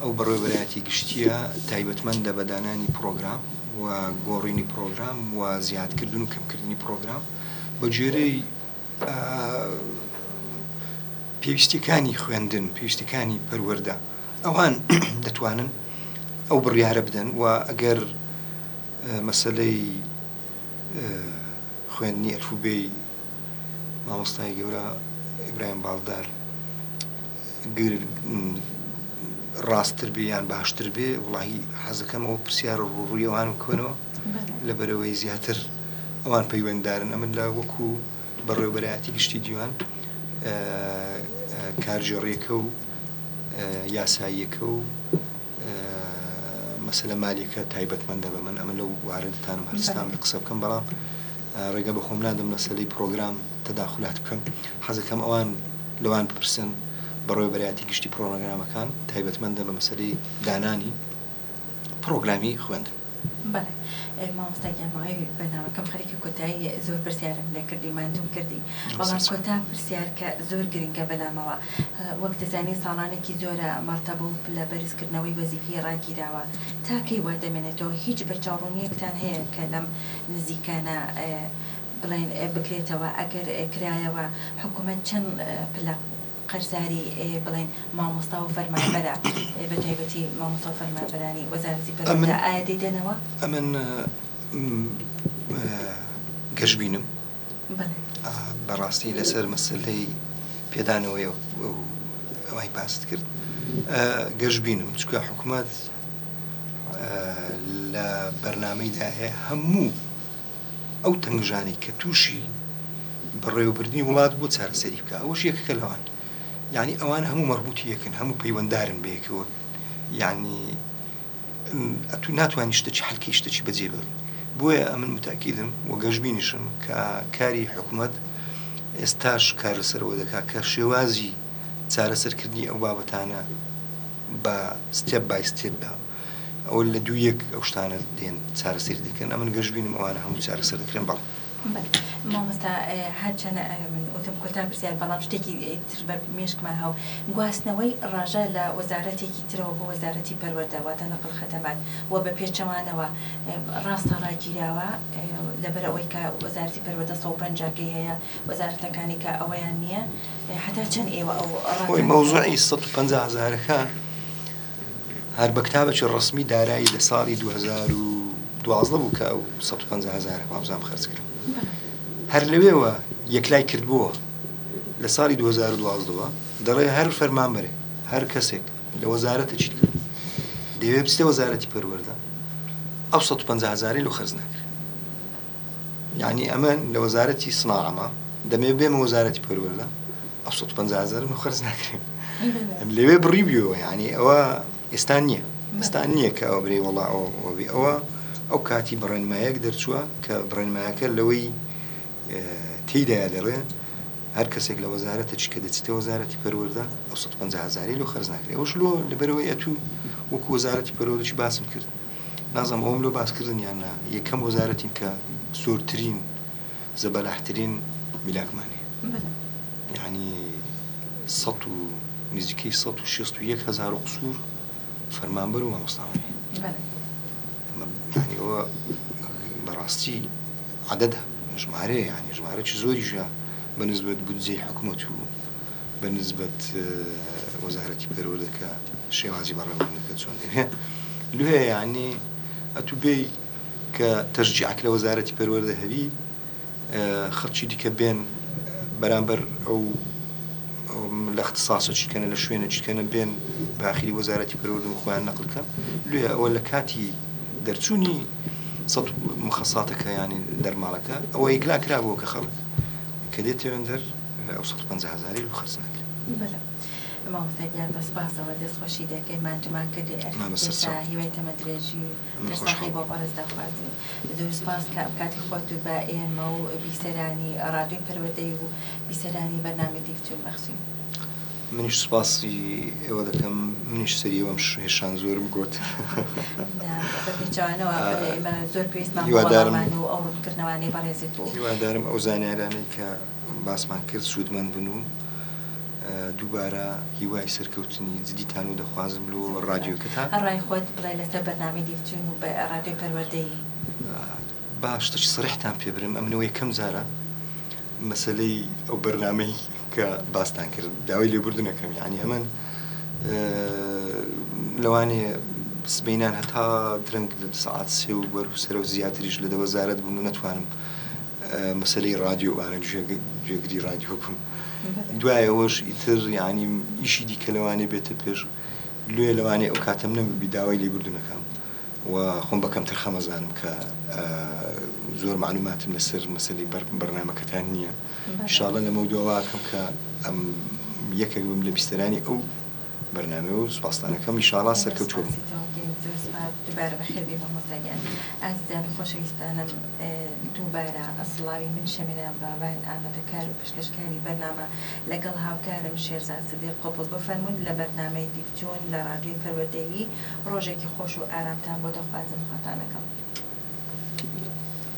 ئەو بەڕێوەبەرایەتی گشتیە تایبەتمەندە بە دانانی پرۆگرام و گۆڕینی پرۆگرام و زیادکردن و کەمکردنی پرۆگرام بە جێرەی پێویستیەکانی خوێندن، پێویستەکانی پەروەردە ئەوان دەتوانن ئەو بڕیارە بدەن و ئەگەر مەسەلەی خوێندنی ئەلفوبێی مامۆستای گەورە ئیبراهیم باڵدار ڕاستتر بێ یان باشتر بێ وڵی حەزەکەم ئەو پرسیارە ڕوڕوویەوان بکەنەوە لەبەرەوەی زیاتر ئەوان پەیوەنددارن ئەمن لا وەکو بەڕێوەبەرایەتی گشتی دیوان کارژێڕیەکە و یاساییەکە و مەسەلە مالیەکە تایبەتمەندە بە من ئەمە لەو واردتانم هەرستان لە قسە بکەم بەڵام ڕێگە بە خۆم نادەم مەسەلەی پرۆگرام تەداخلات بکەم حەزەکەم ئەوان لەوان بپرسن بەڕێوەبەرایەتی گشتی پرۆگرامەکان تایبەتمەندە بە مەسەلەی دانانی پرۆگرامی خوێندن. بەڵێ مامۆستاگیانماوەی بەنامەکەم خەریکی کۆتایی زۆر پرسیارم لێ کردی ماندوم کردی بەڵام کۆتا پرسیار کە زۆر گرنگە بەلامەوە وەک دەزانی ساڵانێکی زۆرە مەرتەبە و لە بەرزکردنەوەی وەزیفی ڕاگیراوە تاکەی وا دەمێنێتەوە هیچ بەرچاوڕوونیەکتان هەیە کە لەم نزیکانە بڵێن بکرێتەوە ئەگەر کرایەوە حکوومەت چەند پلە قەرزاری بڵێن مامۆستا و فەرمانبەرە بە تایبەتی مامۆستا و فەرمانبەرانی وەزارەتی پەروەردە ئایا دەیدەنەوە؟ ئەمن گەشتبینم بەڕاستی لەسەر مەسەلەی پێدانەوەی ئەوەی باست کرد گەشتبینم چکە حکوومەت لە بەرنامەیدا هەیە هەموو ئەو تەنگژانی کە تووشی بەڕێوەبردنی وڵات بۆ چارەسەری بکە ئەوەش یەکەکە لەوان یعنی ئەوان هەموو مەربوطی یەکن هەموو پەیوەنددارن بەیەکەوە یعنی ئەتو ناتوانانی شتێکی حەلکەی شتێکی بەجێ بێڵی بۆیە ئەمن متاکیدم و گەشتبینیشم کە کاری حکوومەت ئێستاش کار لەسەرەوە دەکات کە شێوازی چارەسەرکردنی ئەو بابەتانە بە ستێپ بای ستێپدا ئەو لە دوو یەک ئەو شتانە دێن چارەسەری دەکەن ئەمن گەشتبینم ئەوانە هەموو چارەسەر دەکرێن بەڵام مامۆستا هەرچەنە من ئۆتم کۆتا پرسیار بەڵام شتێکی تر بە مێشکمان هەو گواستنەوەی ڕاژە لە وەزارەتێکی ترەوە بۆ وەزارەتی پەروەردەواتە نەقل خەدەمات و بە پێچەوانەوە ڕاستە ڕاگیراوە لەبەر ئەوەی کە وەزارەتی پەروەردە 150 هەیە وەزارەتەکانی کە ئەوەیان نییە هەتا چەند ئێوە ئەو مەوزوعی 150,000ەکە هەر بە کتابێکی ڕسمی دارایی لە ساڵی 2012 بوو کە ئەو 150,000 وابزام خەرج کرد هەر لەوێوە یەکلای کردبووە لە ساڵی 2012 دەڵێ هەر فەرمانبەرێ هەر کەسێک لە وەزارەتە چیت کرد دەوێت بستێ وەزارەتی پەروەردە ئەو 150,000 لە خەرج ناکرێت یعنی ئەمە لە وەزارەتی سناعەمە دەمێ بێمە وەزارەتی پەروەردە ئەو 150,000 لە خەرج ناکرێت لەوێ بڕی بیەوە یعنی ئەوە ئێستا نییە کە ئەوە برێ وەڵا ئەوە ئەو کاتی بڕێنمایەک دەرچووە کە بڕێنمایەکە لەوەی تێیدا دەڵێ هەر کەسێک لە وەزارەتە چ کە دەچێتە وەزارەتی پەروەردە ئەو 150,000 لۆ خەرج ناکرێت ئەوش لۆ لەبەرەوەی ئەتوو وەکو وەزارەتی پەروەردەی باسم کرد نازم ئەوم لۆ باسکردن یان نا یەکەم وەزارەتین کە زۆرترین زەبەلاحترین میلاکمانێ یعنی نزیکەی 161,000 قسوور فەرمانبەر و مامۆستاوانێ یعنی ئەوە بەڕاستی عەدەدە ژمارەیە یعنی ژمارەی زۆریشە بەنسبەت بودجەی حکوومەت و بەنسبەت وەزارەتی پەروەردەکە شێوازی بەڕێوەبردنەکە چۆن لێ یعنی ئەتوو بێی کە تەشجیعک لە وەزارەتی پەروەردە هەبی خەڵکی دیکە بێن بەرامبەر ئەو لە اختصاصە چیکەنە لە شوێنە چیکەنە بێن باخیری وەزارەتی پەروەردە خۆیان نەقلکەن لێ ئەوە لە کاتی دەرچوونی مخەساتەکە ینی دەرماڵەکە ئەوە ئیگلا کرابەوە کە خەڵک کە دێتێن دەر ئەو 150,000 لە خەرج ناکرێت مامۆستاگیان بەسپاسەوە دەستخۆشی دەکەین مانتومان کردی ئەرکێشا هیوای تەمە درێژی و دەستاقی بۆ بەڕێز دەخوازیین زۆر سپاس کە ئەم کاتی خۆت و بە ئێمە و بیسەرانی ڕادیۆی پەروەردەی و بیسەرانی بەرنامەی دیکتور بەخشین منیش سپاسی ئێوە دەکەم منیش سەری ئەوەم هێشان زۆرم گوت بەپێچوانەوە زۆر پێویستمان وەڵامان و ئەو ڕوونکردنەوانەی بەڕێزت بوو هیوادارم ئەو زانیارانەی کە باسمان کرد سوودمەند بن و دووبارە هیوای سەرکەوتنی جدیتان و دەخوازم لۆ ڕادیۆکەتان ڕای خۆت بڵێ لەسەر بەرنامەی دیفتون و بە ڕادیۆی پەروەردەیی باشتەش سڕیحتان پێ برم ئەمنەوە یەکەم جارە مەسلەی ئەو بەرنامەی کە باستان کرد داوای لێبوردنەکەم یعنی ئەمن لەوانێ سبەینان هەتا درەنگ سەعات سێ و بەرسەرە و زیاتریش لە دەوەزارەت بوون و نەتوانم مەسلەی ڕادیۆوانە گوێگری ڕادیۆ بووم دوایەوەش ئیتر یعنی ئیشی دیکە لەوانێ بێتە پێش لێ لەوانێ ئەو کاتەم نەبی داوای لێبوردنەکەم و خۆم بەکەم تەرخەمەزانم کە زۆر معلوماتم لەسەر مەسلەی بەرنامەکەتان نییە ئینشاڵڵا لەمە دوواکەم کە ئەم یەکێک بم لە بیستەرانی ئەو بەرنامە و سوپاسدانەکەم ئینشاڵڵا سەرکەوتووە بم. دووبارە بەخێربێ مامۆستاگیان ئازیزان و خۆشەویستانم دووبارە ئەسڵاوی من شەمینە بابان ئامادەکار و پێشکەشکاری بەرنامە لەگەڵ هاوکارم شێرزاد سدیق قبول بفەرمونون لە بەرنامەی دیفتون لە ڕادیۆی پەروەردەیی ڕۆژێکی خۆش و ئارامتان بۆ دەخوازم خاتانەکەم.